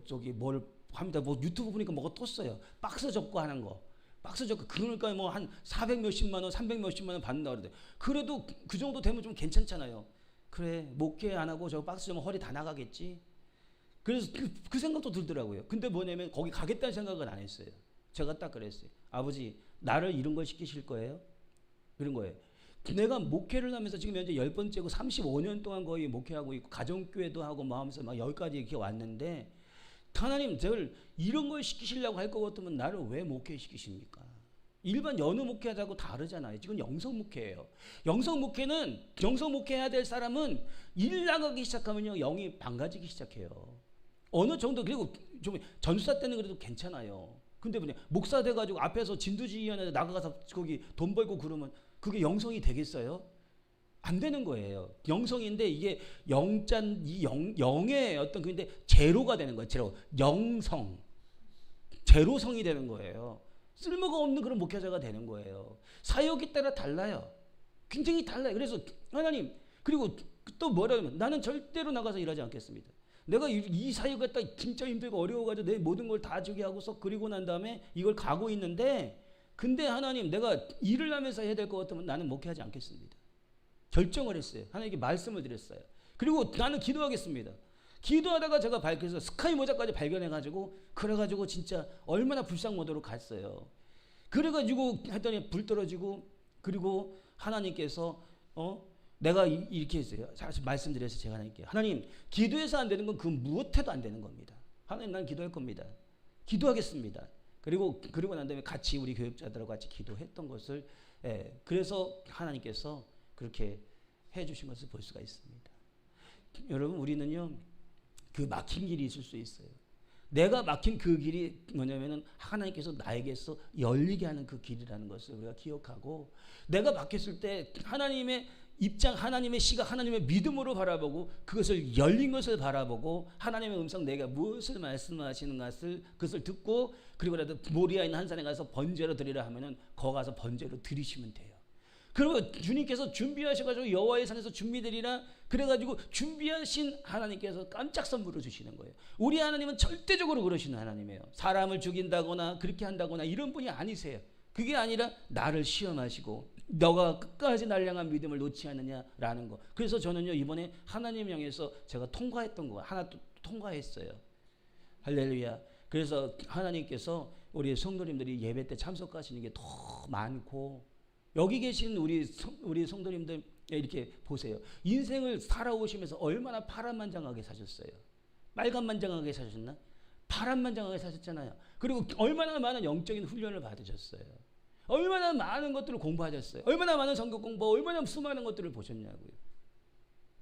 저기 뭘 합니다. 뭐 유튜브 보니까 뭐가 떴어요. 박스 접고 하는 거. 박스 접고 그러니까 뭐 한 400 몇십만 원, 300 몇십만 원 받는다 그러대. 그래도 그 정도 되면 좀 괜찮잖아요. 그래 목회 안 하고 저 박스 접으면 허리 다 나가겠지. 그래서 그 생각도 들더라고요. 근데 뭐냐면 거기 가겠다는 생각은 안 했어요. 제가 딱 그랬어요. 아버지 나를 이런 걸 시키실 거예요? 그런 거예요. 내가 목회를 하면서 지금 현재 10번째고 35년 동안 거의 목회하고 있고 가정교회도 하고 뭐 하면서 막 여기까지 이렇게 왔는데 하나님 저를 이런 걸 시키시려고 할 것 같으면 나를 왜 목회시키십니까? 일반 연우 목회하자고 다르잖아요. 지금 영성 목회예요. 영성 목회해야 될 사람은 일 나가기 시작하면요 영이 망가지기 시작해요. 어느 정도 그리고 좀 전수사 때는 그래도 괜찮아요. 근데 뭐냐 목사 돼가지고 앞에서 진두지휘원에 나가서 거기 돈 벌고 그러면 그게 영성이 되겠어요? 안 되는 거예요. 영성인데 이게 영의 어떤 근데 제로가 되는 거예요. 제로 영성 제로성이 되는 거예요. 쓸모가 없는 그런 목회자가 되는 거예요. 사역에 따라 달라요. 굉장히 달라요. 그래서 하나님 그리고 또 뭐라 하면 나는 절대로 나가서 일하지 않겠습니다. 내가 이 사역을 딱 진짜 힘들고 어려워가지고 내 모든 걸 다 주게 하고서 그리고 난 다음에 이걸 가고 있는데 근데 하나님 내가 일을 하면서 해야 될 것 같으면 나는 목회하지 않겠습니다. 결정을 했어요. 하나님께 말씀을 드렸어요. 그리고 나는 기도하겠습니다. 기도하다가 제가 밝혀서 스카이 모자까지 발견해가지고 그래가지고 진짜 얼마나 불상모도로 갔어요. 그래가지고 했더니 불 떨어지고 그리고 하나님께서 내가 이렇게 했어요. 말씀드려서 제가 하나님 기도해서 안 되는 건 그 무엇해도 안 되는 겁니다. 하나님 난 기도할 겁니다. 기도하겠습니다. 그리고 난 다음에 같이 우리 교육자들하고 같이 기도했던 것을 그래서 하나님께서 그렇게 해주신 것을 볼 수가 있습니다. 여러분 우리는요 그 막힌 길이 있을 수 있어요. 내가 막힌 그 길이 뭐냐면은 하나님께서 나에게서 열리게 하는 그 길이라는 것을 우리가 기억하고, 내가 막혔을 때 하나님의 입장, 하나님의 시각, 하나님의 믿음으로 바라보고 그것을 열린 것을 바라보고 하나님의 음성, 내가 무엇을 말씀하시는 것을 그것을 듣고, 그리고 나도 모리아 있는 한 산에 가서 번제로 드리라 하면은 거 가서 번제로 드리시면 돼요. 그리고 주님께서 준비하셔가지고 여호와의 산에서 준비되리라 그래가지고 준비하신 하나님께서 깜짝 선물을 주시는 거예요. 우리 하나님은 절대적으로 그러시는 하나님이에요. 사람을 죽인다거나 그렇게 한다거나 이런 분이 아니세요. 그게 아니라 나를 시험하시고 너가 끝까지 날 향한 믿음을 놓지 않느냐라는 거. 그래서 저는요 이번에 하나님 향해서 제가 통과했던 거 하나 또 통과했어요. 할렐루야. 그래서 하나님께서 우리 성도님들이 예배 때 참석하시는 게 더 많고, 여기 계신 우리 성도님들 이렇게 보세요. 인생을 살아오시면서 얼마나 파란만장하게 사셨어요. 빨간만장하게 사셨나? 파란만장하게 사셨잖아요. 그리고 얼마나 많은 영적인 훈련을 받으셨어요. 얼마나 많은 것들을 공부하셨어요. 얼마나 많은 성경 공부, 얼마나 수많은 것들을 보셨냐고요.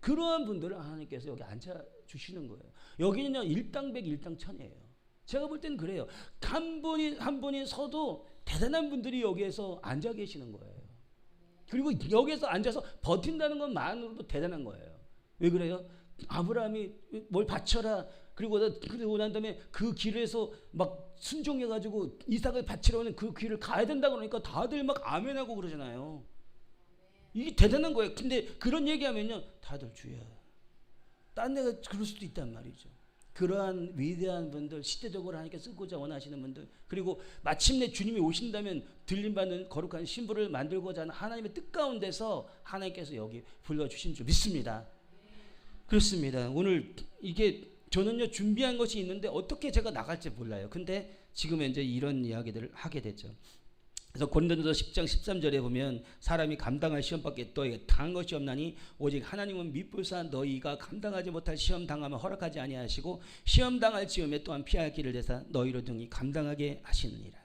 그러한 분들을 하나님께서 여기 앉아주시는 거예요. 여기는요 일당백 일당천이에요. 제가 볼 때는 그래요. 한 분이 서도 대단한 분들이 여기에서 앉아 계시는 거예요. 그리고 여기에서 앉아서 버틴다는 것만으로도 대단한 거예요. 왜 그래요? 아브라함이 뭘 바쳐라. 그리고 난 다음에 그 길에서 막 순종해가지고 이삭을 바치려는 그 길을 가야 된다고 그러니까 다들 막 아멘하고 그러잖아요. 이게 대단한 거예요. 근데 그런 얘기하면요 다들 주여. 딴 데가 그럴 수도 있단 말이죠. 그러한 위대한 분들, 시대적으로 하나님께 쓰고자 원하시는 분들, 그리고 마침내 주님이 오신다면 들림받는 거룩한 신부를 만들고자 하는 하나님의 뜻 가운데서 하나님께서 여기 불러주신 줄 믿습니다. 그렇습니다. 오늘 이게 저는요 준비한 것이 있는데 어떻게 제가 나갈지 몰라요. 근데 지금 이제 이런 이야기들을 하게 됐죠. 그래서 고린도전서 10장 13절에 보면 사람이 감당할 시험밖에 너희가 당한 것이 없나니 오직 하나님은 미쁘사 너희가 감당하지 못할 시험 당하면 허락하지 아니하시고 시험 당할 즈음에 또한 피할 길을 내사 너희로 등이 감당하게 하시느니라.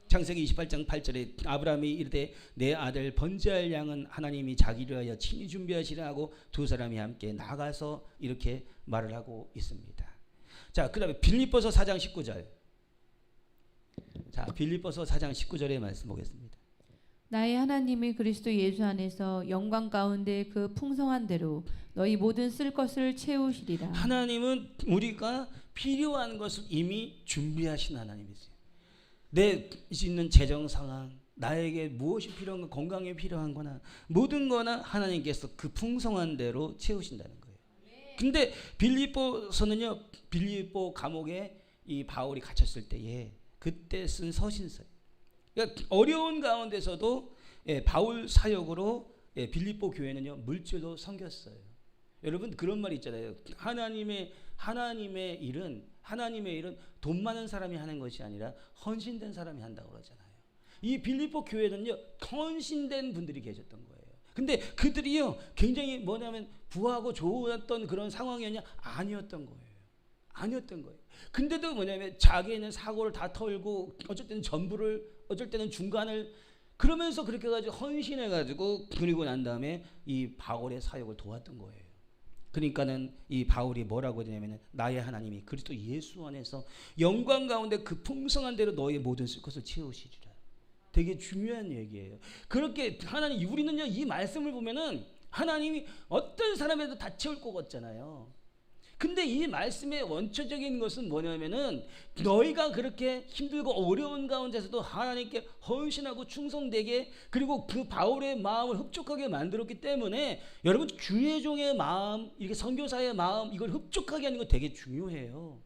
창세기 28장 8절에 아브라함이 이르되 내 아들 번제할 양은 하나님이 자기를 위하여 친히 준비하시라 하고 두 사람이 함께 나가서 이렇게 말을 하고 있습니다. 자, 그다음에 빌립보서 4장 19절. 자, 빌립보서 4장 19절의 말씀 보겠습니다. 나의 하나님이 그리스도 예수 안에서 영광 가운데 그 풍성한 대로 너희 모든 쓸 것을 채우시리라. 하나님은 우리가 필요한 것을 이미 준비하신 하나님이세요. 내 있는 재정 상황, 나에게 무엇이 필요한 거, 건강에 필요한 거나 모든 거나 하나님께서 그 풍성한 대로 채우신다는 거예요. 근데 빌립보서는요, 빌립보 감옥에 이 바울이 갇혔을 때에 그때 쓴 서신서예요. 그러니까 어려운 가운데서도 바울 사역으로 빌립보 교회는요 물질로 섬겼어요. 여러분 그런 말 있잖아요. 하나님의 일은 돈 많은 사람이 하는 것이 아니라 헌신된 사람이 한다고 그러잖아요. 이 빌립보 교회는요 헌신된 분들이 계셨던 거예요. 근데 그들이요 굉장히 뭐냐면 부하고 좋았던 그런 상황이었냐? 아니었던 거예요. 근데도 뭐냐면 자기는 사고를 다 털고 어쩔 때는 전부를, 어쩔 때는 중간을, 그러면서 그렇게 해가지고 헌신해가지고 그리고 난 다음에 이 바울의 사역을 도왔던 거예요. 그러니까는 이 바울이 뭐라고 되냐면은 나의 하나님이 그리스도 예수 안에서 영광 가운데 그 풍성한 대로 너의 모든 쓸 것을 채우시리라. 되게 중요한 얘기예요. 그렇게 우리는요 이 말씀을 보면은 하나님이 어떤 사람에도 다 채울 것 같잖아요. 근데 이 말씀의 원초적인 것은 뭐냐면은 너희가 그렇게 힘들고 어려운 가운데서도 하나님께 헌신하고 충성되게, 그리고 그 바울의 마음을 흡족하게 만들었기 때문에 여러분 주의 종의 마음, 이렇게 선교사의 마음, 이걸 흡족하게 하는 거 되게 중요해요.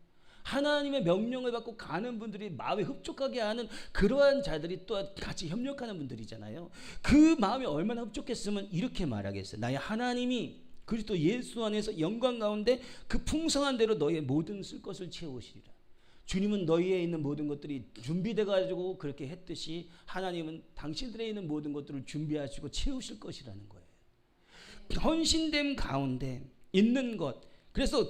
하나님의 명령을 받고 가는 분들이 마음에 흡족하게 하는 그러한 자들이 또 같이 협력하는 분들이잖아요. 그 마음이 얼마나 흡족했으면 이렇게 말하겠어요. 나의 하나님이 그리스도 예수 안에서 영광 가운데 그 풍성한 대로 너희의 모든 쓸 것을 채우시리라. 주님은 너희에 있는 모든 것들이 준비돼 가지고 그렇게 했듯이 하나님은 당신들에 있는 모든 것들을 준비하시고 채우실 것이라는 거예요. 헌신됨 가운데 있는 것. 그래서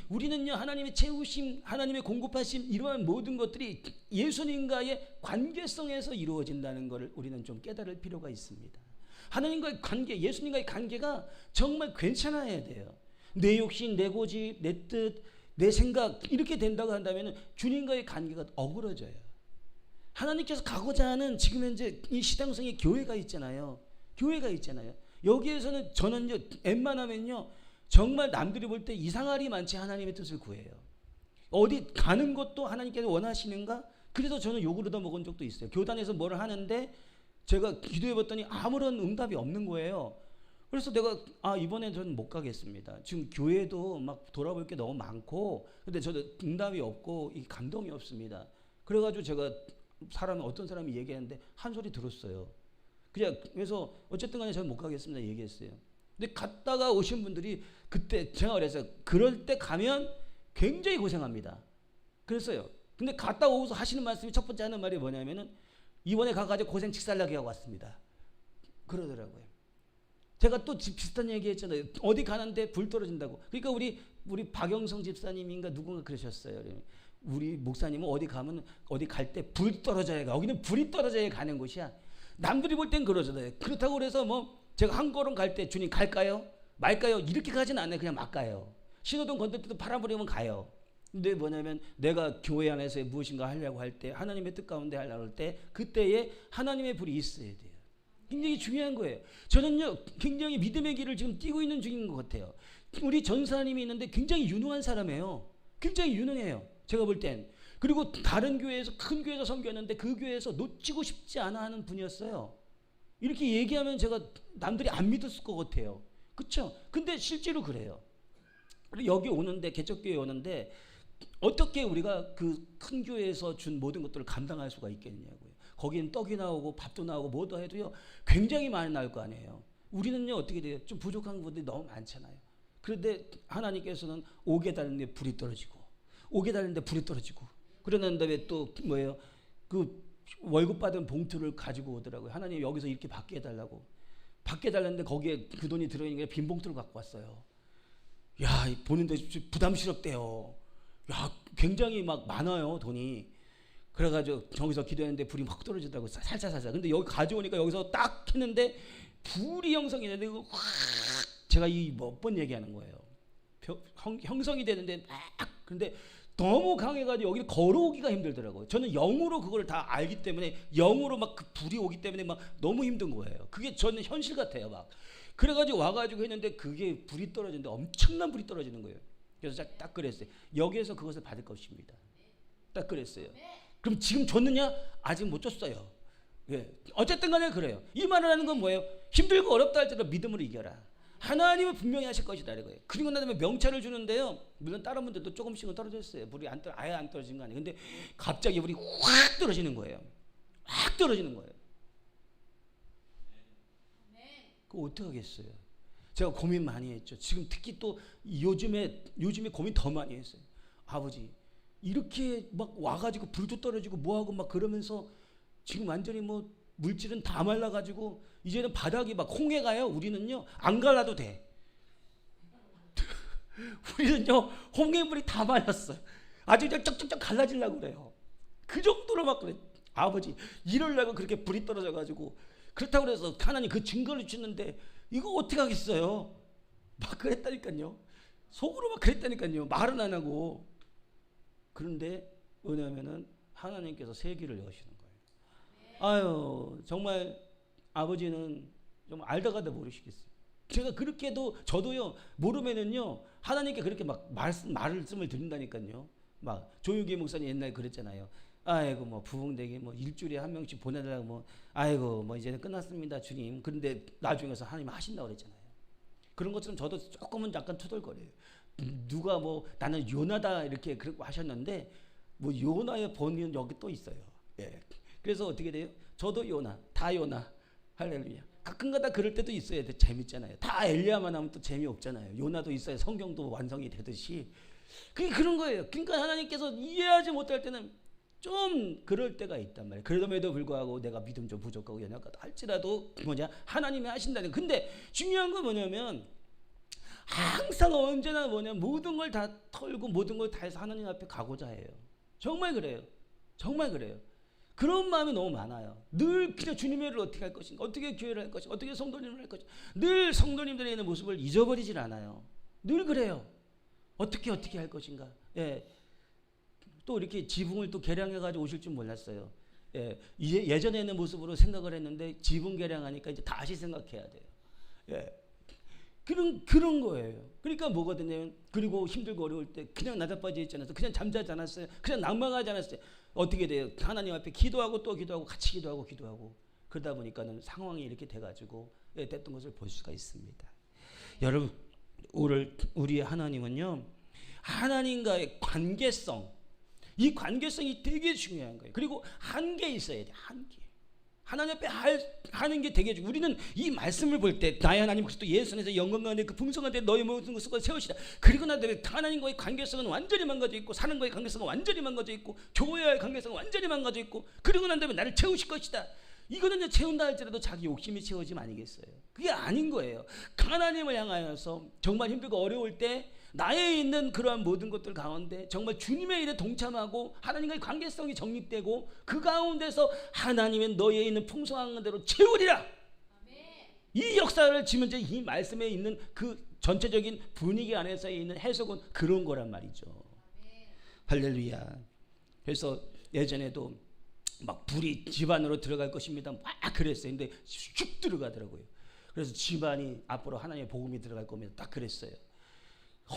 우리는요 하나님의 채우심, 하나님의 공급하심, 이러한 모든 것들이 예수님과의 관계성에서 이루어진다는 것을 우리는 좀 깨달을 필요가 있습니다. 하나님과의 관계, 예수님과의 관계가 정말 괜찮아야 돼요. 내 욕심, 내 고집, 내 뜻, 내 생각 이렇게 된다고 한다면 주님과의 관계가 어그러져요. 하나님께서 가고자 하는 지금 현재 이 시당성의 교회가 있잖아요. 교회가 있잖아요. 여기에서는 저는요 웬만하면요 정말 남들이 볼 때 이상할이 많지 하나님의 뜻을 구해요. 어디 가는 것도 하나님께서 원하시는가? 그래서 저는 욕을 얻어먹은 적도 있어요. 교단에서 뭐를 하는데 제가 기도해봤더니 아무런 응답이 없는 거예요. 그래서 내가 이번에 저는 못 가겠습니다. 지금 교회도 막 돌아볼 게 너무 많고 근데 저도 응답이 없고 이 감동이 없습니다. 그래가지고 제가 어떤 사람이 얘기하는데 한 소리 들었어요. 그래서 어쨌든 간에 저는 못 가겠습니다 얘기했어요. 근데 갔다가 오신 분들이 그때 제가 그랬어요. 그럴 때 가면 굉장히 고생합니다. 그랬어요. 근데 갔다 오고서 하시는 말씀이 첫 번째 하는 말이 뭐냐면은 이번에 가가지고 고생 직살나게 하고 왔습니다. 그러더라고요. 제가 또 비슷한 얘기 했잖아요. 어디 가는데 불 떨어진다고. 그러니까 우리 박영성 집사님인가 누군가 그러셨어요. 우리 목사님은 어디 가면 어디 갈 때 불 떨어져야 가. 여기는 불이 떨어져야 가는 곳이야. 남들이 볼 땐 그러잖아요. 그렇다고 그래서 뭐 제가 한 걸음 갈 때 주님 갈까요? 말까요? 이렇게 가진 않아요. 그냥 막 가요. 신호등 건들 때도 바람 부리면 가요. 근데 뭐냐면 내가 교회 안에서 무엇인가 하려고 할 때 하나님의 뜻 가운데 하려고 할 때 그때에 하나님의 불이 있어야 돼요. 굉장히 중요한 거예요. 저는요 굉장히 믿음의 길을 지금 뛰고 있는 중인 것 같아요. 우리 전사님이 있는데 굉장히 유능한 사람이에요. 굉장히 유능해요. 제가 볼 땐. 그리고 다른 교회에서 큰 교회에서 섬겼는데 그 교회에서 놓치고 싶지 않아 하는 분이었어요. 이렇게 얘기하면 제가 남들이 안 믿었을 것 같아요. 그렇죠? 근데 실제로 그래요. 그리고 여기 오는데 개척교회 오는데 어떻게 우리가 그 큰 교회에서 준 모든 것들을 감당할 수가 있겠냐고요. 거기는 떡이 나오고 밥도 나오고 뭐도 해도요 굉장히 많이 나올 거 아니에요. 우리는요 어떻게 돼요? 좀 부족한 분들이 너무 많잖아요. 그런데 하나님께서는 오게 달는데 불이 떨어지고 오게 달는데 불이 떨어지고 그러는 다음에 또 뭐예요? 그 월급 받은 봉투를 가지고 오더라고요. 하나님 여기서 이렇게 받게 해달라고. 받게 해달라는데 거기에 그 돈이 들어있는 게 빈 봉투를 갖고 왔어요. 야 보는데 부담스럽대요. 야 굉장히 막 많아요 돈이. 그래가지고 저기서 기도했는데 불이 막 떨어지더라고 살살. 근데 여기 가져오니까 여기서 딱 했는데 불이 형성이 되는데 이거 확 제가 이 몇 번 얘기하는 거예요. 형성이 되는데 막 근데 너무 강해가지고 여기를 걸어오기가 힘들더라고요. 저는 영으로 그걸 다 알기 때문에 영으로 막 그 불이 오기 때문에 막 너무 힘든 거예요. 그게 저는 현실 같아요 막. 그래가지고 와가지고 했는데 그게 불이 떨어지는데 엄청난 불이 떨어지는 거예요. 그래서 딱 그랬어요. 여기에서 그것을 받을 것입니다. 딱 그랬어요. 그럼 지금 줬느냐? 아직 못 줬어요. 예. 어쨌든 간에 그래요. 이 말을 하는 건 뭐예요? 힘들고 어렵다 할 때도 믿음으로 이겨라. 하나님은 분명히 하실 것이다 이거예요. 그리고 난 다음에 명찰을 주는데요. 물론 다른 분들도 조금씩은 떨어졌어요. 불이 아예 안 떨어진 거 아니에요. 근데 갑자기 불이 확 떨어지는 거예요. 확 떨어지는 거예요. 그거 어떻게 하겠어요? 제가 고민 많이 했죠. 지금 특히 또 요즘에 고민 더 많이 했어요. 아버지 이렇게 막 와가지고 불도 떨어지고 뭐하고 막 그러면서 지금 완전히 뭐 물질은 다 말라가지고 이제는 바닥이 막 홍해 가요. 우리는요 안 갈라도 돼. 우리는요 홍해물이 다 말랐어요. 아주 그냥 쩍쩍쩍 갈라지려고 그래요. 그 정도로 막 그래. 아버지 이러려고 그렇게 불이 떨어져가지고 그렇다고 그래서 하나님 그 증거를 주는데 이거 어떻게 하겠어요? 막 그랬다니까요. 속으로 막 그랬다니까요. 말은 안 하고. 그런데 뭐냐면은 하나님께서 세기를 여시는 거예요. 아유 정말 아버지는 좀 알다가도 모르시겠어요. 제가 그렇게도 저도요 모르면은요 하나님께 그렇게 막 말씀을 드린다니까요. 막 조유기 목사님 옛날에 그랬잖아요. 아이고 뭐 부흥되게 뭐 일주일에 한 명씩 보내달라고 뭐 아이고 뭐 이제는 끝났습니다 주님. 그런데 나중에서 하나님 하신다고 그랬잖아요. 그런 것처럼 저도 조금은 약간 투덜거려요. 누가 뭐 나는 요나다 이렇게 그렇게 하셨는데 뭐 요나의 본인은 여기 또 있어요. 예. 그래서 어떻게 돼요? 저도 요나, 다 요나. 할렐루야. 가끔가다 그럴 때도 있어야 돼. 재밌잖아요. 다 엘리야만 하면 또 재미없잖아요. 요나도 있어야 성경도 완성이 되듯이. 그게 그런 거예요. 그러니까 하나님께서 이해하지 못할 때는 좀 그럴 때가 있단 말이에요. 그럼에도 불구하고 내가 믿음 좀 부족하고 연약하다 할지라도 뭐냐 하나님이 하신다는. 근데 중요한 건 뭐냐면 항상 언제나 뭐냐 모든 걸 다 털고 모든 걸 다 해서 하나님 앞에 가고자 해요. 정말 그래요. 정말 그래요. 그런 마음이 너무 많아요. 늘 그냥 주님의 일을 어떻게 할 것인가, 어떻게 교회를 할 것인가, 어떻게 성도님을 할 것인가. 늘 성도님들의 있는 모습을 잊어버리질 않아요. 늘 그래요. 어떻게 할 것인가. 예. 또 이렇게 지붕을 또 개량해 가지고 오실 줄 몰랐어요. 예. 이제 예전에 있는 모습으로 생각을 했는데 지붕 개량하니까 이제 다시 생각해야 돼요. 예. 그런 거예요. 그러니까 뭐거든요. 그리고 힘들고 어려울 때 그냥 나자빠져 있지 않았어요. 그냥 잠자지 않았어요. 그냥 낭망하지 않았어요. 어떻게 돼요? 하나님 앞에 기도하고 또 기도하고 같이 기도하고 그러다 보니까는 상황이 이렇게 돼가지고 됐던 것을 볼 수가 있습니다. 여러분, 우리의 하나님은요, 하나님과의 관계성, 이 관계성이 되게 중요한 거예요. 그리고 한계 있어야 돼. 한계. 하나님 앞에 하는 게 되게 중요해요. 우리는 이 말씀을 볼 때 나의 하나님 그리스도 예수 안에서 영광 가운데 그 풍성 가운데 너의 모든 것을 세우시다. 그리고 나서 하나님과의 관계성은 완전히 망가져 있고 사는 거의 관계성은 완전히 망가져 있고 교회와의 관계성은 완전히 망가져 있고 그리고 난 다음에 나를 채우실 것이다. 이거는 이제 채운다 할지라도 자기 욕심이 채워지면 아니겠어요. 그게 아닌 거예요. 하나님을 향하여서 정말 힘들고 어려울 때 나에 있는 그러한 모든 것들 가운데 정말 주님의 일에 동참하고 하나님과의 관계성이 정립되고 그 가운데서 하나님의 너에 있는 풍성한 대로 채우리라. 이 역사를 지금 이제 이 말씀에 있는 그 전체적인 분위기 안에서 있는 해석은 그런 거란 말이죠. 할렐루야. 그래서 예전에도 막 불이 집안으로 들어갈 것입니다. 막 그랬어요. 근데 쭉 들어가더라고요. 그래서 집안이 앞으로 하나님의 복음이 들어갈 겁니다. 딱 그랬어요.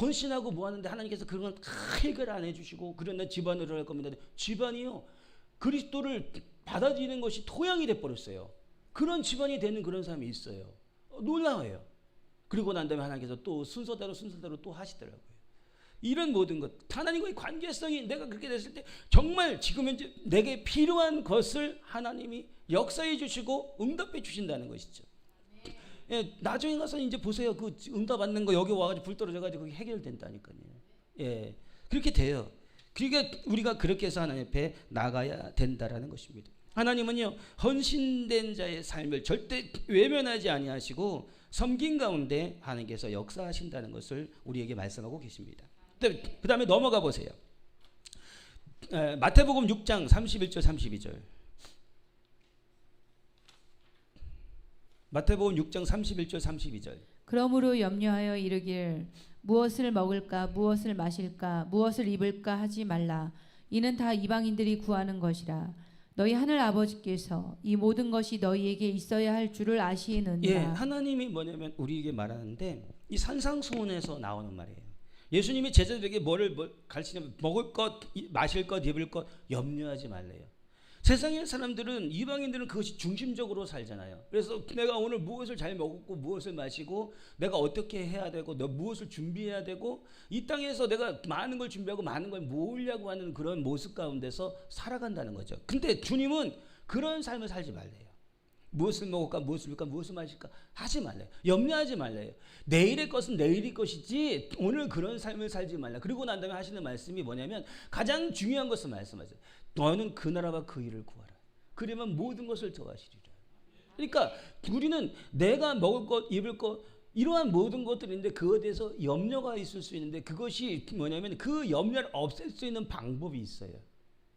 헌신하고 뭐 하는데 하나님께서 그런 건 해결 안 해주시고 그런데 집안으로 들어갈 겁니다. 집안이요 그리스도를 받아들이는 것이 토양이 돼버렸어요. 그런 집안이 되는 그런 사람이 있어요. 놀라워요. 그리고 난 다음에 하나님께서 또 순서대로 또 하시더라고요. 이런 모든 것 하나님과의 관계성이 내가 그렇게 됐을 때 정말 지금 현재 내게 필요한 것을 하나님이 역사해 주시고 응답해 주신다는 것이죠. 예, 나중에 가서 이제 보세요. 그 응답 받는 거 여기 와가지고 불 떨어져가지고 그게 해결된다니까요. 예, 그렇게 돼요. 그러니까 우리가 그렇게 해서 하나님 앞에 나가야 된다라는 것입니다. 하나님은요 헌신된 자의 삶을 절대 외면하지 아니하시고 섬긴 가운데 하나님께서 역사하신다는 것을 우리에게 말씀하고 계십니다. 그 다음에 넘어가 보세요. 마태복음 6장 31절 32절. 마태복음 6장 31절 32절. 그러므로 염려하여 이르기를 무엇을 먹을까 무엇을 마실까 무엇을 입을까 하지 말라. 이는 다 이방인들이 구하는 것이라. 너희 하늘 아버지께서 이 모든 것이 너희에게 있어야 할 줄을 아시느니라. 예, 하나님이 뭐냐면 우리에게 말하는데 이 산상수훈에서 나오는 말이에요. 예수님이 제자들에게 뭐를 가르치냐면 먹을 것, 마실 것, 입을 것 염려하지 말래요. 세상의 사람들은 이방인들은 그것이 중심적으로 살잖아요. 그래서 내가 오늘 무엇을 잘 먹고 무엇을 마시고 내가 어떻게 해야 되고 무엇을 준비해야 되고 이 땅에서 내가 많은 걸 준비하고 많은 걸 모으려고 하는 그런 모습 가운데서 살아간다는 거죠. 근데 주님은 그런 삶을 살지 말래요. 무엇을 먹을까 무엇을 입을까 무엇을 마실까 하지 말래요. 염려하지 말래요. 내일의 것은 내일의 것이지 오늘 그런 삶을 살지 말라. 그리고 난 다음에 하시는 말씀이 뭐냐면 가장 중요한 것을 말씀하세요. 너는 그 나라와 그 일을 구하라. 그러면 모든 것을 더하시리라. 그러니까 우리는 내가 먹을 것 입을 것 이러한 모든 것들인데 그것에 대해서 염려가 있을 수 있는데 그것이 뭐냐면 그 염려를 없앨 수 있는 방법이 있어요.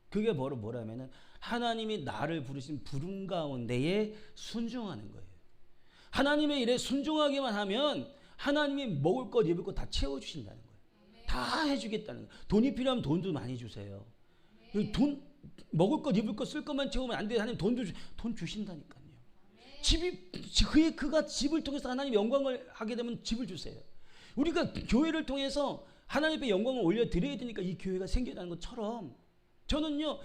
그게 뭐라면은 하나님이 나를 부르신 부름 가운데에 순종하는 거예요. 하나님의 일에 순종하기만 하면 하나님이 먹을 것 입을 것 다 채워주신다는 거예요. 다 해주겠다는 거예요. 돈이 필요하면 돈도 많이 주세요. 돈 먹을 것 입을 것 쓸 것만 채우면 안 돼요. 하나님 돈 주신다니까요. 그가 집을 통해서 하나님 영광을 하게 되면 집을 주세요. 우리가 교회를 통해서 하나님의 영광을 올려드려야 되니까 이 교회가 생겨나는 것처럼 저는요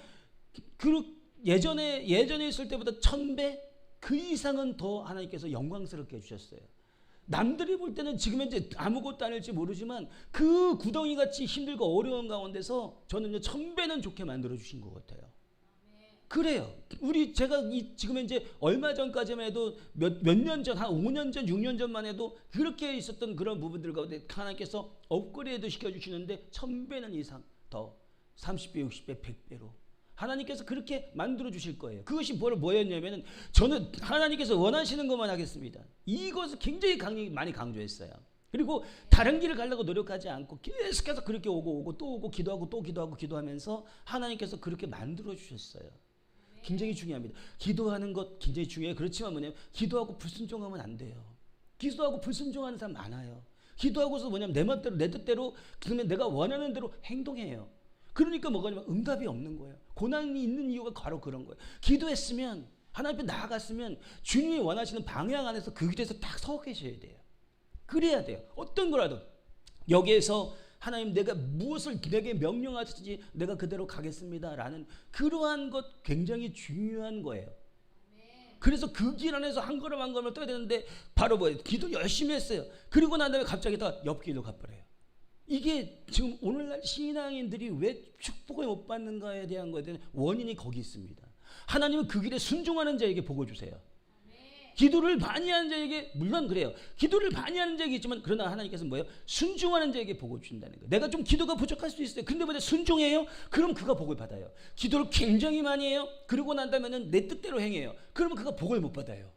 예전에 있을 때보다 1000배 그 이상은 더 하나님께서 영광스럽게 해주셨어요. 남들이 볼 때는 지금 현재 아무것도 아닐지 모르지만 그 구덩이같이 힘들고 어려운 가운데서 저는요 1000배는 좋게 만들어 주신 것 같아요. 그래요. 제가 지금 현재 얼마 전까지만 해도 몇 년 전, 한 5년 전, 6년 전만 해도 그렇게 있었던 그런 부분들 가운데 하나님께서 업그레이드 시켜주시는데 1000배는 이상 더 30배, 60배, 100배로 하나님께서 그렇게 만들어 주실 거예요. 그것이 뭐였냐면은 저는 하나님께서 원하시는 것만 하겠습니다. 이것을 굉장히 많이 강조했어요. 그리고 다른 길을 가려고 노력하지 않고 계속해서 그렇게 오고 또 오고 기도하고 또 기도하면서 하나님께서 그렇게 만들어 주셨어요. 굉장히 중요합니다. 기도하는 것 굉장히 중요해요. 그렇지만 기도하고 불순종하면 안 돼요. 기도하고 불순종하는 사람 많아요. 기도하고서 뭐냐면 내 맘대로 내 뜻대로 그러면 내가 원하는 대로 행동해요. 그러니까 뭐가냐면 응답이 없는 거예요. 고난이 있는 이유가 바로 그런 거예요. 기도했으면 하나님 앞에 나아갔으면 주님이 원하시는 방향 안에서 그 길에서 딱 서 계셔야 돼요. 그래야 돼요. 어떤 거라도 여기에서 하나님 내가 무엇을 내게 명령하시지 내가 그대로 가겠습니다라는 그러한 것 굉장히 중요한 거예요. 그래서 그 길 안에서 한 걸음 한 걸음을 떠야 되는데 바로 뭐예요? 기도 열심히 했어요. 그리고 난 다음에 갑자기 다 옆길로 가버려요. 이게 지금 오늘날 신앙인들이 왜 축복을 못 받는가에 대한 것에 대한 원인이 거기 있습니다. 하나님은 그 길에 순종하는 자에게 복을 주세요. 기도를 많이 하는 자에게 물론 그래요. 기도를 많이 하는 자에게 있지만 그러나 하나님께서 뭐예요? 순종하는 자에게 복을 준다는 거예요. 내가 좀 기도가 부족할 수 있어요. 근데 뭐냐 순종해요? 그럼 그가 복을 받아요. 기도를 굉장히 많이 해요. 그러고 난 다음에는 내 뜻대로 행해요. 그러면 그가 복을 못 받아요.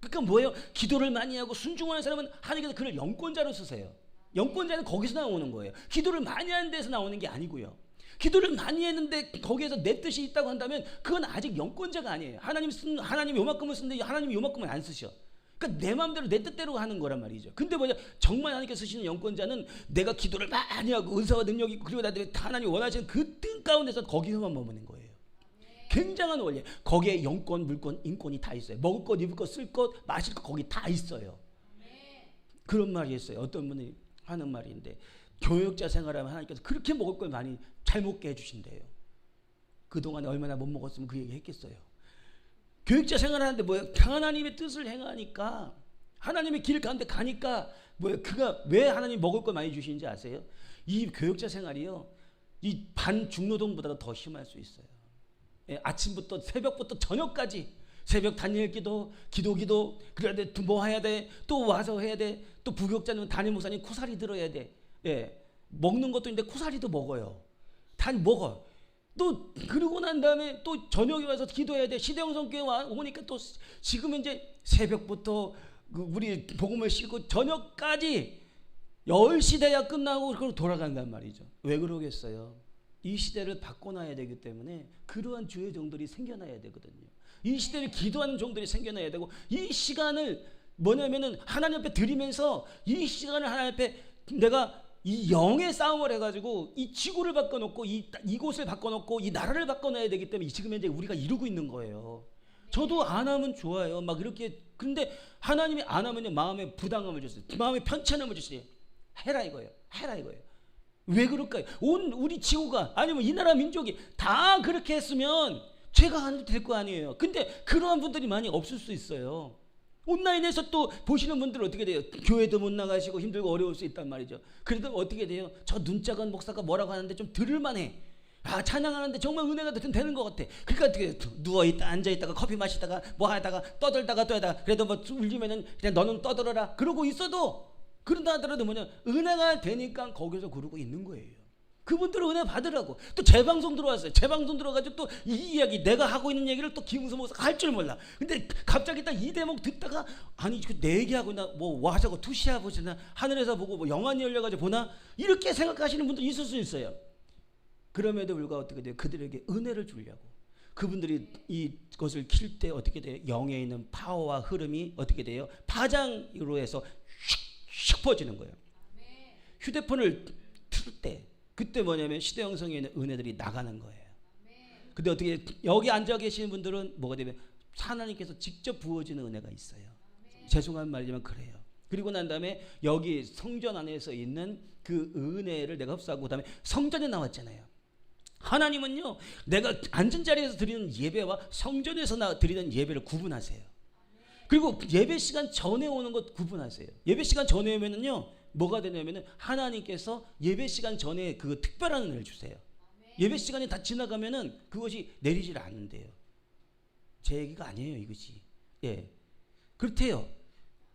그러니까 뭐예요? 기도를 많이 하고 순종하는 사람은 하나님께서 그를 영권자로 쓰세요. 영권자는 거기서 나오는 거예요. 기도를 많이 하는 데서 나오는 게 아니고요. 기도를 많이 했는데 거기에서 내 뜻이 있다고 한다면 그건 아직 영권자가 아니에요. 하나님이 요만큼을 쓰는데 하나님이 요만큼을 안 쓰셔. 그러니까 내 마음대로 내 뜻대로 하는 거란 말이죠. 근데 뭐냐 정말 하나님께서 쓰시는 영권자는 내가 기도를 많이 하고 은사와 능력이 있고 그리고 나중에 하나님이 원하시는 그 뜻 가운데서 거기서만 머무는 거예요. 굉장한 원리. 거기에 영권, 물권, 인권이 다 있어요. 먹을 것, 입을 것, 쓸 것, 마실 것 거기 다 있어요. 그런 말이 있어요. 어떤 분이 하는 말인데 교역자 생활하면 하나님께서 그렇게 먹을 걸 많이 잘 먹게 해주신대요. 그동안에 얼마나 못 먹었으면 그 얘기 했겠어요. 교역자 생활하는데 뭐예요? 하나님의 뜻을 행하니까 하나님의 길 가운데 가니까 뭐예요? 그가 왜 하나님 먹을 걸 많이 주시는지 아세요? 이 교역자 생활이요. 이 반중노동보다 더 심할 수 있어요. 예, 아침부터 새벽부터 저녁까지 새벽 단일 기도 그래야 돼. 뭐 해야 돼. 또 와서 해야 돼. 또 부교육자는 담임 목사님 코사리 들어야 돼. 예, 먹는 것도 있는데 코사리도 먹어요. 다 먹어. 또 그러고 난 다음에 또 저녁에 와서 기도해야 돼. 시대형 성교회 오니까 또 지금 이제 새벽부터 우리 복음을 싣고 저녁까지 10시 대야 끝나고 그걸 돌아간단 말이죠. 왜 그러겠어요? 이 시대를 바꿔놔야 되기 때문에 그러한 주의 종들이 생겨나야 되거든요. 이 시대를 기도하는 종들이 생겨나야 되고 이 시간을 뭐냐면은 하나님 앞에 드리면서 이 시간을 하나님 앞에 내가 이 영의 싸움을 해가지고 이 지구를 바꿔놓고 이곳을 바꿔놓고 이 나라를 바꿔놔야 되기 때문에 지금 현재 우리가 이루고 있는 거예요. 저도 안 하면 좋아요. 막 이렇게. 그런데 하나님이 안 하면요 마음에 부당함을 주세요. 마음에 편찮음을 주세요. 해라 이거예요. 해라 이거예요. 왜 그럴까요? 온 우리 지구가 아니면 이 나라 민족이 다 그렇게 했으면 죄가 안 될 거 아니에요. 근데 그러한 분들이 많이 없을 수 있어요. 온라인에서 또 보시는 분들은 어떻게 돼요? 교회도 못 나가시고 힘들고 어려울 수 있단 말이죠. 그래도 어떻게 돼요? 저 눈작은 목사가 뭐라고 하는데 좀 들을만해. 아 찬양하는데 정말 은혜가 되는 것 같아. 그러니까 어떻게 누워있다 앉아있다가 커피 마시다가 뭐 하다가 떠들다가 또 하다가 그래도 뭐 울리면은 그냥 너는 떠들어라 그러고 있어도 그런다 하더라도 뭐냐 은혜가 되니까 거기서 그러고 있는 거예요. 그분들은 은혜 받으라고. 또 재방송 들어왔어요. 재방송 들어가지고 또 이 이야기 내가 하고 있는 얘기를 또 김우수 목사가 할 줄 몰라. 근데 갑자기 딱 이 대목 듣다가 아니 내 얘기하고 있나 뭐 와자고 투시야 보시나 하늘에서 보고 뭐 영안이 열려가지고 보나 이렇게 생각하시는 분도 있을 수 있어요. 그럼에도 불구하고 어떻게 돼요? 그들에게 은혜를 주려고. 그분들이 이것을 킬 때 어떻게 돼요? 영에 있는 파워와 흐름이 어떻게 돼요? 파장으로 해서 슉 퍼지는 거예요. 휴대폰을 틀 때 그때 뭐냐면 시대 형성에 있는 은혜들이 나가는 거예요. 근데 어떻게 여기 앉아 계시는 분들은 뭐가 되면 하나님께서 직접 부어지는 은혜가 있어요. 죄송한 말이지만 그래요. 그리고 난 다음에 여기 성전 안에서 있는 그 은혜를 내가 흡수하고 그다음에 성전에 나왔잖아요. 하나님은요 내가 앉은 자리에서 드리는 예배와 성전에서 드리는 예배를 구분하세요. 그리고 예배 시간 전에 오는 것 구분하세요. 예배 시간 전에 오면은요 뭐가 되냐면은 하나님께서 예배 시간 전에 그 특별한 은혜를 주세요. 예배 시간이 다 지나가면은 그것이 내리질 않는데요. 제 얘기가 아니에요 이것이. 예, 그렇대요.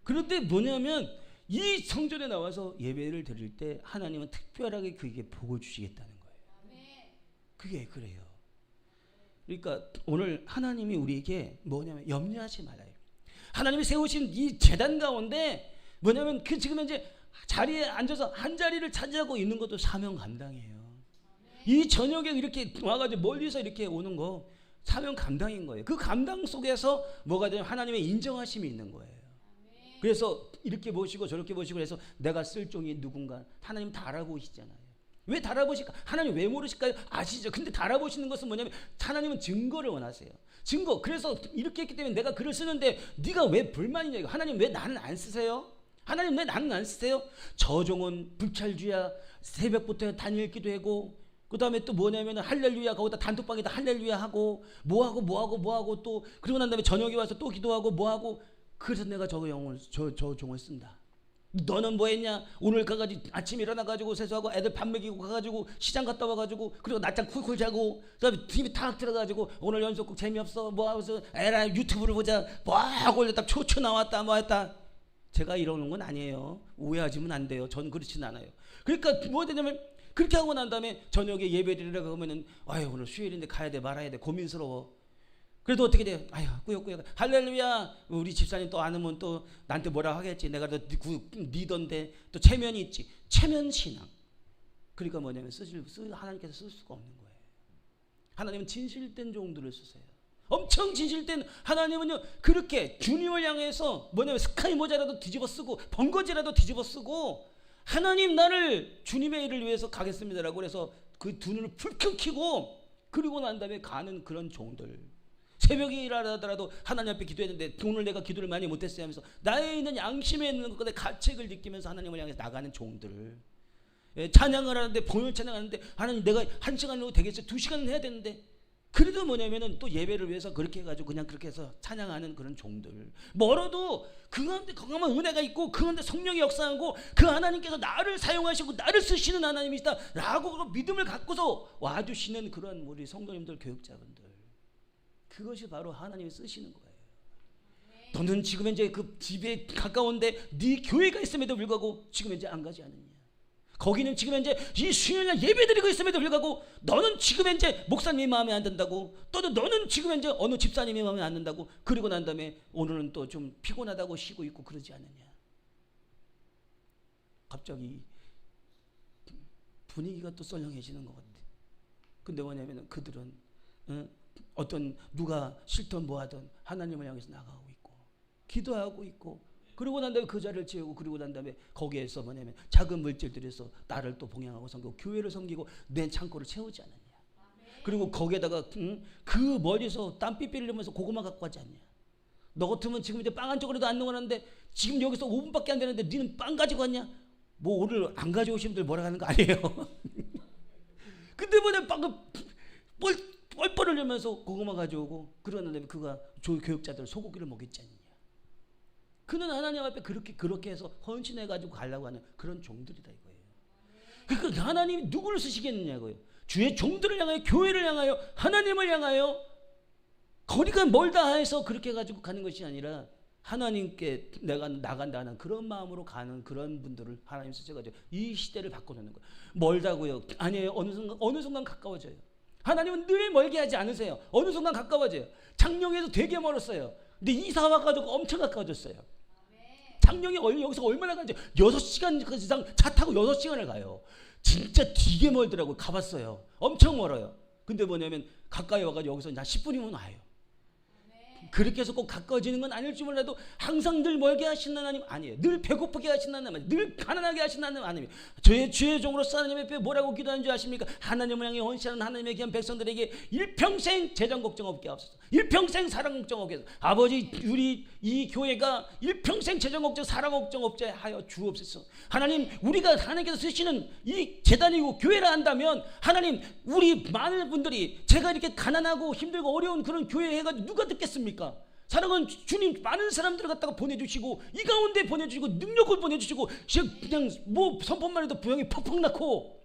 그런데 뭐냐면 이 성전에 나와서 예배를 드릴 때 하나님은 특별하게 그에게 복을 주시겠다는 거예요. 그게 그래요. 그러니까 오늘 하나님이 우리에게 뭐냐면 염려하지 말아요. 하나님이 세우신 이 제단 가운데 뭐냐면 그 지금 현재 자리에 앉아서 한 자리를 차지하고 있는 것도 사명 감당이에요. 이 저녁에 이렇게 와가지고 멀리서 이렇게 오는 거 사명 감당인 거예요. 그 감당 속에서 뭐가 되냐면 하나님의 인정하심이 있는 거예요. 그래서 이렇게 보시고 저렇게 보시고 해서 내가 쓸 종이 누군가 하나님 다 알아보시잖아요. 왜 다 알아보실까? 하나님 왜 모르실까요? 아시죠? 근데 다 알아보시는 것은 뭐냐면 하나님은 증거를 원하세요. 증거. 그래서 이렇게 했기 때문에 내가 글을 쓰는데 네가 왜 불만이냐? 하나님 왜 나는 안 쓰세요? 하나님 왜 나는 안 쓰세요? 저 종은 불찰주야, 새벽부터 단일 기도하고 그 다음에 또 뭐냐면 할렐루야, 거기다 단톡방에다 할렐루야 하고 뭐하고 또 그리고 난 다음에 저녁에 와서 또 기도하고 뭐하고. 그래서 내가 저 종을 쓴다. 너는 뭐 했냐? 오늘 가가지고 아침에 일어나가지고 세수하고 애들 밥 먹이고 가가지고 시장 갔다 와가지고 그리고 낮잠 쿨쿨 자고 그다음에 TV 탁 들어가지고 오늘 연속극 재미없어 뭐 하고서 에라 유튜브를 보자 뭐 하고 올렸다 초초 나왔다 뭐 했다. 제가 이러는 건 아니에요. 오해하시면 안 돼요. 전 그렇지는 않아요. 그러니까 뭐 되냐면 그렇게 하고 난 다음에 저녁에 예배드리려고 하면은 아유 오늘 수요일인데 가야 돼 말아야 돼 고민스러워. 그래도 어떻게 돼요? 아유 꾸역꾸역 할렐루야. 우리 집사님 또 안 오면 또 나한테 뭐라 하겠지. 내가 너 니던데 또 체면이 있지. 체면 신앙. 그러니까 뭐냐면 하나님께서 쓸 수가 없는 거예요. 하나님은 진실된 종들을 쓰세요. 엄청 진실된 하나님은요 그렇게 주님을 향해서 뭐냐면 스카이 모자라도 뒤집어 쓰고 번거지라도 뒤집어 쓰고 하나님 나를 주님의 일을 위해서 가겠습니다라고 그래서 그 두 눈을 풀큰 켜고 그리고 난 다음에 가는 그런 종들. 새벽에 일하더라도 하나님 앞에 기도했는데 오늘 내가 기도를 많이 못했어요 하면서 나에 있는 양심에 있는 것에 가책을 느끼면서 하나님을 향해서 나가는 종들. 찬양을 하는데 본을 찬양하는데 하나님 내가 1시간으로 되겠어요? 2시간은 해야 되는데 그래도 뭐냐면은 또 예배를 위해서 그렇게 해가지고 그냥 그렇게 해서 찬양하는 그런 종들. 멀어도 그 가운데 건강한 은혜가 있고 그 가운데 성령이 역사하고 그 하나님께서 나를 사용하시고 나를 쓰시는 하나님이시다 라고 그 믿음을 갖고서 와주시는 그런 우리 성도님들 교육자분들. 그것이 바로 하나님이 쓰시는 거예요. 너는 지금 현재 그 집에 가까운데 네 교회가 있음에도 불구하고 지금 현재 안 가지 않느냐. 거기는 지금 현재 이 수요일날 예배드리고 있음에도 불구하고 너는 지금 현재 목사님이 마음에 안 든다고 또는 너는 지금 현재 어느 집사님이 마음에 안 든다고 그리고 난 다음에 오늘은 또 좀 피곤하다고 쉬고 있고 그러지 않느냐. 갑자기 분위기가 또 썰렁해지는 것 같아. 근데 뭐냐면 그들은 어떤 누가 싫든 뭐하든 하나님을 향해서 나가고 있고 기도하고 있고 그러고 난 다음에 그 자리를 채우고 그러고 난 다음에 거기에서 뭐냐면 작은 물질들에서 나를 또 봉양하고 섬기고 교회를 섬기고 내 창고를 채우지 않느냐. 그리고 거기에다가 그 머리에서 땀 삐삐 흘리면서 고구마 갖고 가지 않냐. 너 같으면 지금 이제 빵 한 조각이라도 안 넣어놨는데 지금 여기서 5분밖에 안 되는데 니는 빵 가지고 왔냐. 뭐 오늘 안 가져오신 분들 뭐라 하는 거 아니에요. 근데 뭐냐 방금 뻘뻘 흘리면서 고구마 가져오고 그러는데 그가 교육자들 소고기를 먹였지 않냐. 그는 하나님 앞에 그렇게 해서 헌신해가지고 가려고 하는 그런 종들이다 이거예요. 그러니까 하나님이 누구를 쓰시겠느냐고요. 주의 종들을 향하여 교회를 향하여 하나님을 향하여 거리가 멀다 해서 그렇게 해가지고 가는 것이 아니라 하나님께 내가 나간다 하는 그런 마음으로 가는 그런 분들을 하나님 쓰셔가지고 이 시대를 바꿔놓는 거예요. 멀다고요? 아니에요. 어느 순간 가까워져요. 하나님은 늘 멀게 하지 않으세요. 어느 순간 가까워져요. 창녕에서 되게 멀었어요. 근데 이사 와가지고 엄청 가까워졌어요. 창녕이 여기서 얼마나 가는지 6시간 이상 차 타고 6시간을 가요. 진짜 되게 멀더라고요. 가봤어요. 엄청 멀어요. 근데 뭐냐면 가까이 와가지고 여기서 한 10분이면 와요. 그렇게 해서 꼭 가까워지는 건 아닐지 몰라도 항상 늘 멀게 하시는 하나님 아니에요. 늘 배고프게 하시는 하나님, 늘 가난하게 하시는 하나님 아니에요. 주의 종으로서 하나님 앞에 뭐라고 기도하는 줄 아십니까? 하나님을 향해 헌신하는 하나님의 귀한 백성들에게 일평생 재정 걱정 없게 하옵소서. 일평생 사랑 걱정 없게 하옵소서. 아버지 우리 이 교회가 일평생 재정 걱정 사랑 걱정 없게 하여 주옵소서. 하나님 우리가 하나님께서 쓰시는 이 재단이고 교회라 한다면 하나님 우리 많은 분들이 제가 이렇게 가난하고 힘들고 어려운 그런 교회 해가지고 누가 듣겠습니까? 사랑은 주님 많은 사람들을 갖다가 보내주시고 이 가운데 보내주시고 능력을 보내주시고 그냥 뭐 선포만 해도 부양이 퍽퍽 낳고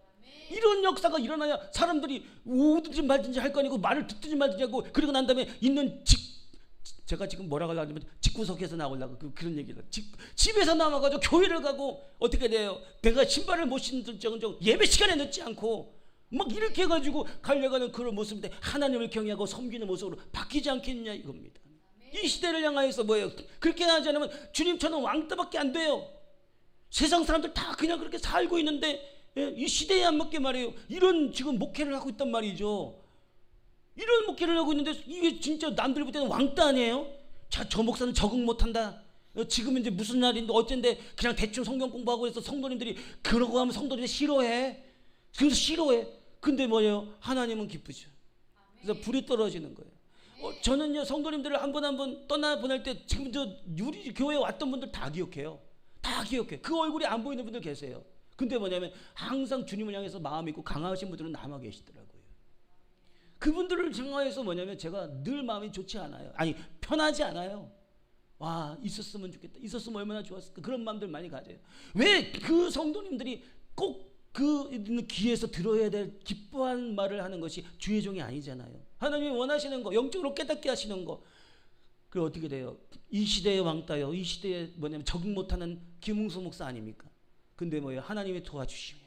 이런 역사가 일어나야 사람들이 오든지 말든지 할 거 아니고 말을 듣든지 말든지 하고 그리고 난 다음에 있는 제가 지금 뭐라고 하려면 집구석에서 나오려고 그런 얘기를 집에서 나와가지고 교회를 가고 어떻게 돼요? 내가 신발을 못 신을 정정 예배 시간에 늦지 않고 막 이렇게 해가지고 갈려가는 그런 모습인데 하나님을 경외하고 섬기는 모습으로 바뀌지 않겠냐 이겁니다. 이 시대를 향하여서 뭐예요? 그렇게 하지 않으면 주님처럼 왕따밖에 안 돼요. 세상 사람들 다 그냥 그렇게 살고 있는데 이 시대에 안 맞게 말이에요. 이런 지금 목회를 하고 있단 말이죠. 이런 목회를 하고 있는데 이게 진짜 남들보다는 왕따 아니에요? 자, 저 목사는 적응 못한다. 지금 이제 무슨 날인데 어쩐데 그냥 대충 성경 공부하고 해서 성도님들이 그러고 하면 성도님들이 싫어해. 그래서 싫어해. 근데 뭐예요? 하나님은 기쁘죠. 그래서 불이 떨어지는 거예요. 저는요 성도님들을 한 번 한 번 떠나보낼 때 지금 저 우리 교회에 왔던 분들 다 기억해요. 다 기억해. 그 얼굴이 안 보이는 분들 계세요. 근데 뭐냐면 항상 주님을 향해서 마음 있고 강하신 분들은 남아 계시더라고요. 그분들을 생각해서 뭐냐면 제가 늘 마음이 좋지 않아요. 아니 편하지 않아요. 와 있었으면 좋겠다. 있었으면 얼마나 좋았을까. 그런 마음들 많이 가져요. 왜 그 성도님들이 꼭 그 귀에서 들어야 될 기뻐한 말을 하는 것이 주의 종이 아니잖아요. 하나님이 원하시는 거, 영적으로 깨닫게 하시는 거. 그럼 어떻게 돼요? 이 시대의 왕따요. 이 시대에 뭐냐면 적응 못하는 김웅수 목사 아닙니까? 근데 뭐예요? 하나님이 도와주시면,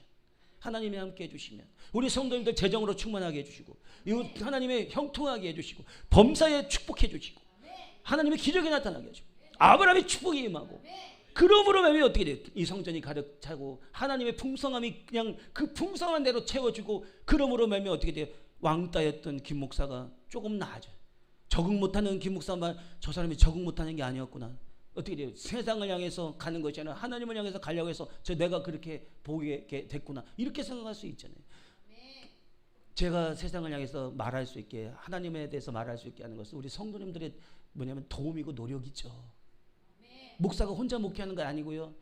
하나님이 함께 해주시면, 우리 성도님들 재정으로 충만하게 해주시고, 하나님의 형통하게 해주시고, 범사에 축복해 주시고, 하나님의 기적이 나타나게 해주고, 아브라함의 축복이 임하고, 그러므로 왜 어떻게 돼요? 이 성전이 가득 차고 하나님의 풍성함이 그냥 그 풍성한 대로 채워주고, 그러므로 왜 어떻게 돼요? 왕따였던 김 목사가 조금 나아져요. 적응 못하는 김 목사만 저 사람이 적응 못하는 게 아니었구나. 어떻게 돼요? 세상을 향해서 가는 것이 아니라 하나님을 향해서 가려고 해서 내가 그렇게 보게 됐구나. 이렇게 생각할 수 있잖아요. 제가 세상을 향해서 말할 수 있게, 하나님에 대해서 말할 수 있게 하는 것은 우리 성도님들의 뭐냐면 도움이고 노력이죠. 목사가 혼자 목회하는 거 아니고요.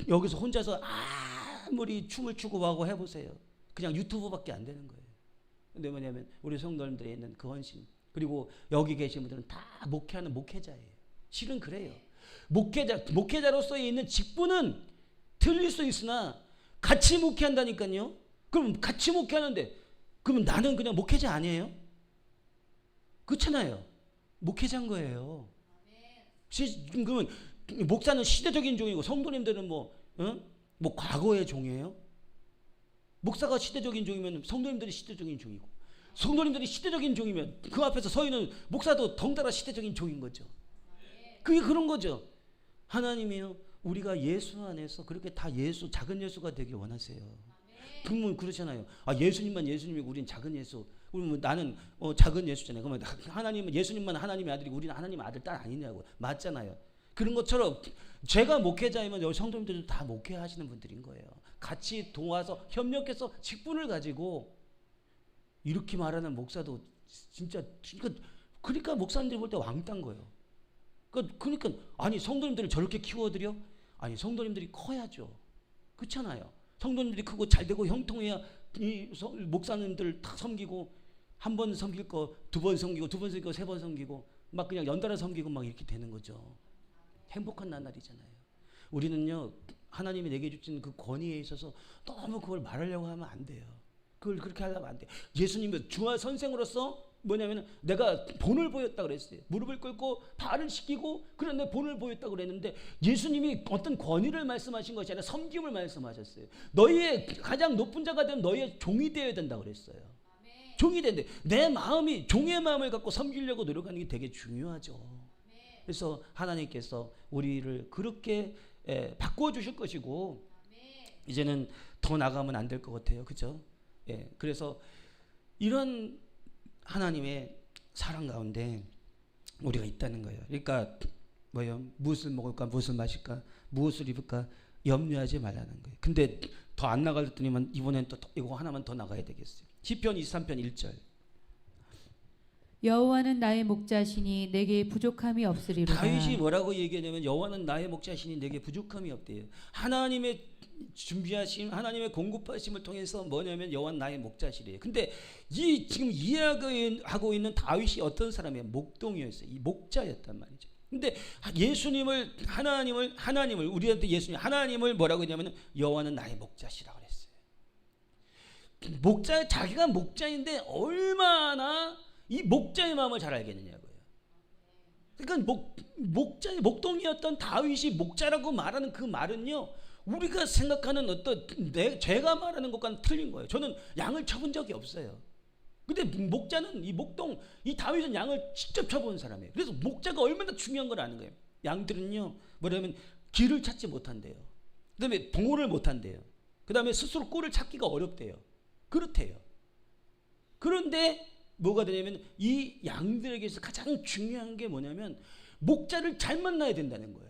여기서 혼자서 아무리 춤을 추고 하고 해보세요. 그냥 유튜브밖에 안 되는 거예요. 근데 뭐냐면 우리 성도님들에 있는 그 헌신, 그리고 여기 계신 분들은 다 목회하는 목회자예요. 실은 그래요. 목회자로서의 있는 직분은 틀릴 수 있으나 같이 목회한다니까요. 그럼 같이 목회하는데 그러면 나는 그냥 목회자 아니에요? 그렇잖아요. 목회자인 거예요. 그러면 목사는 시대적인 종이고 성도님들은 뭐 과거의 종이에요? 목사가 시대적인 종이면 성도님들이 시대적인 종이고, 성도님들이 시대적인 종이면 그 앞에서 서 있는 목사도 덩달아 시대적인 종인 거죠. 그게 그런 거죠. 하나님이요, 우리가 예수 안에서 그렇게 다 예수, 작은 예수가 되길 원하세요. 그러면 그렇잖아요. 예수님만 예수님이고 우린 작은 예수. 그러면 나는 작은 예수잖아요. 그러면 하나님은, 예수님만 하나님의 아들이고 우리는 하나님의 아들 딸 아니냐고. 맞잖아요. 그런 것처럼 제가 목회자이면 여기 성도님들도 다 목회하시는 분들인 거예요. 같이 도와서 협력해서 직분을 가지고 이렇게 말하는 목사도 진짜 그러니까 목사님들이 볼 때 왕딴 거예요. 그러니까 아니 성도님들을 저렇게 키워드려? 아니 성도님들이 커야죠. 그렇잖아요. 성도님들이 크고 잘되고 형통해야 이 목사님들 다 섬기고, 한 번 섬길 거 두 번 섬기고, 두 번 섬기고, 세 번 섬기고, 막 그냥 연달아 섬기고 막 이렇게 되는 거죠. 행복한 나날이잖아요. 우리는요 하나님이 내게 주신 그 권위에 있어서 너무 그걸 말하려고 하면 안 돼요. 그걸 그렇게 하려면 안 돼요. 예수님은 중화 선생으로서 뭐냐면 내가 본을 보였다 그랬어요. 무릎을 꿇고 발을 씻기고 그런데 본을 보였다 그랬는데, 예수님이 어떤 권위를 말씀하신 것이 아니라 섬김을 말씀하셨어요. 너희의 가장 높은 자가 되면 너희의 종이 되어야 된다 그랬어요. 종이 되는데 내 마음이 종의 마음을 갖고 섬기려고 노력하는 게 되게 중요하죠. 그래서 하나님께서 우리를 그렇게 바꾸어 주실 것이고, 이제는 더 나가면 안 될 것 같아요. 그죠? 그래서 이런 하나님의 사랑 가운데 우리가 있다는 거예요. 그러니까 뭐요? 무엇을 먹을까, 무엇을 마실까, 무엇을 입을까 염려하지 말라는 거예요. 근데 더 안 나가더니만 이번엔 또 이거 하나만 더 나가야 되겠어요. 시편 23편 1절. 여호와는 나의 목자시니 내게 부족함이 없으리로다. 다윗이 뭐라고 얘기하냐면 여호와는 나의 목자시니 내게 부족함이 없대요. 하나님의 준비하심, 하나님의 공급하심을 통해서 뭐냐면 여호와는 나의 목자시래요. 근데 이 지금 이야기하고 있는 다윗이 어떤 사람이에요? 목동이었어요. 이 목자였단 말이죠. 근데 예수님을, 하나님을 우리한테 예수님 하나님을 뭐라고 했냐면 여호와는 나의 목자시라고 그랬어요. 목자, 자기가 목자인데 얼마나 이 목자의 마음을 잘 알겠느냐고요. 그러니까 목동이었던 다윗이 목자라고 말하는 그 말은요, 우리가 생각하는 어떤 제가 말하는 것과는 틀린 거예요. 저는 양을 쳐본 적이 없어요. 근데 목자는 이 다윗은 양을 직접 쳐본 사람이에요. 그래서 목자가 얼마나 중요한 걸 아는 거예요. 양들은요, 뭐냐면 길을 찾지 못한대요. 그 다음에 봉오를 못한대요. 그 다음에 스스로 꼴을 찾기가 어렵대요. 그렇대요. 그런데 뭐가 되냐면 이 양들에게서 가장 중요한 게 뭐냐면 목자를 잘 만나야 된다는 거예요.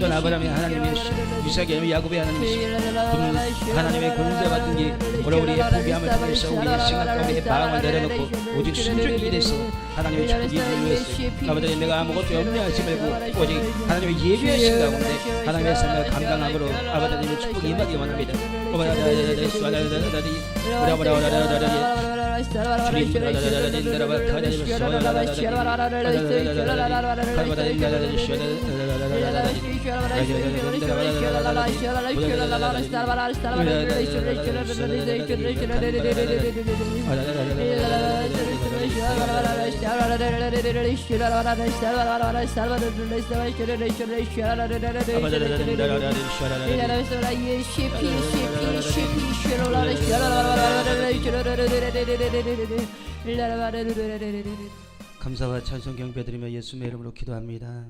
또 아브라함의 하나님이시고 이삭의 야곱의 하나님이시고 하나님의 권세받은 게 오늘 우리의 포기함을 통해서 우리의 생각과 우리의 마음을 내려놓고 오직 순종이 일해서 하나님의 축복이 위해서 아버지 내가 아무것도 염려하지 말고 오직 하나님의 예비하신 가운데 하나님의 삶을 감당함으로 아버지님의 축복이 임하기 원합니다. 감사와 찬송 경배드리며 예수님의 이름으로 기도합니다.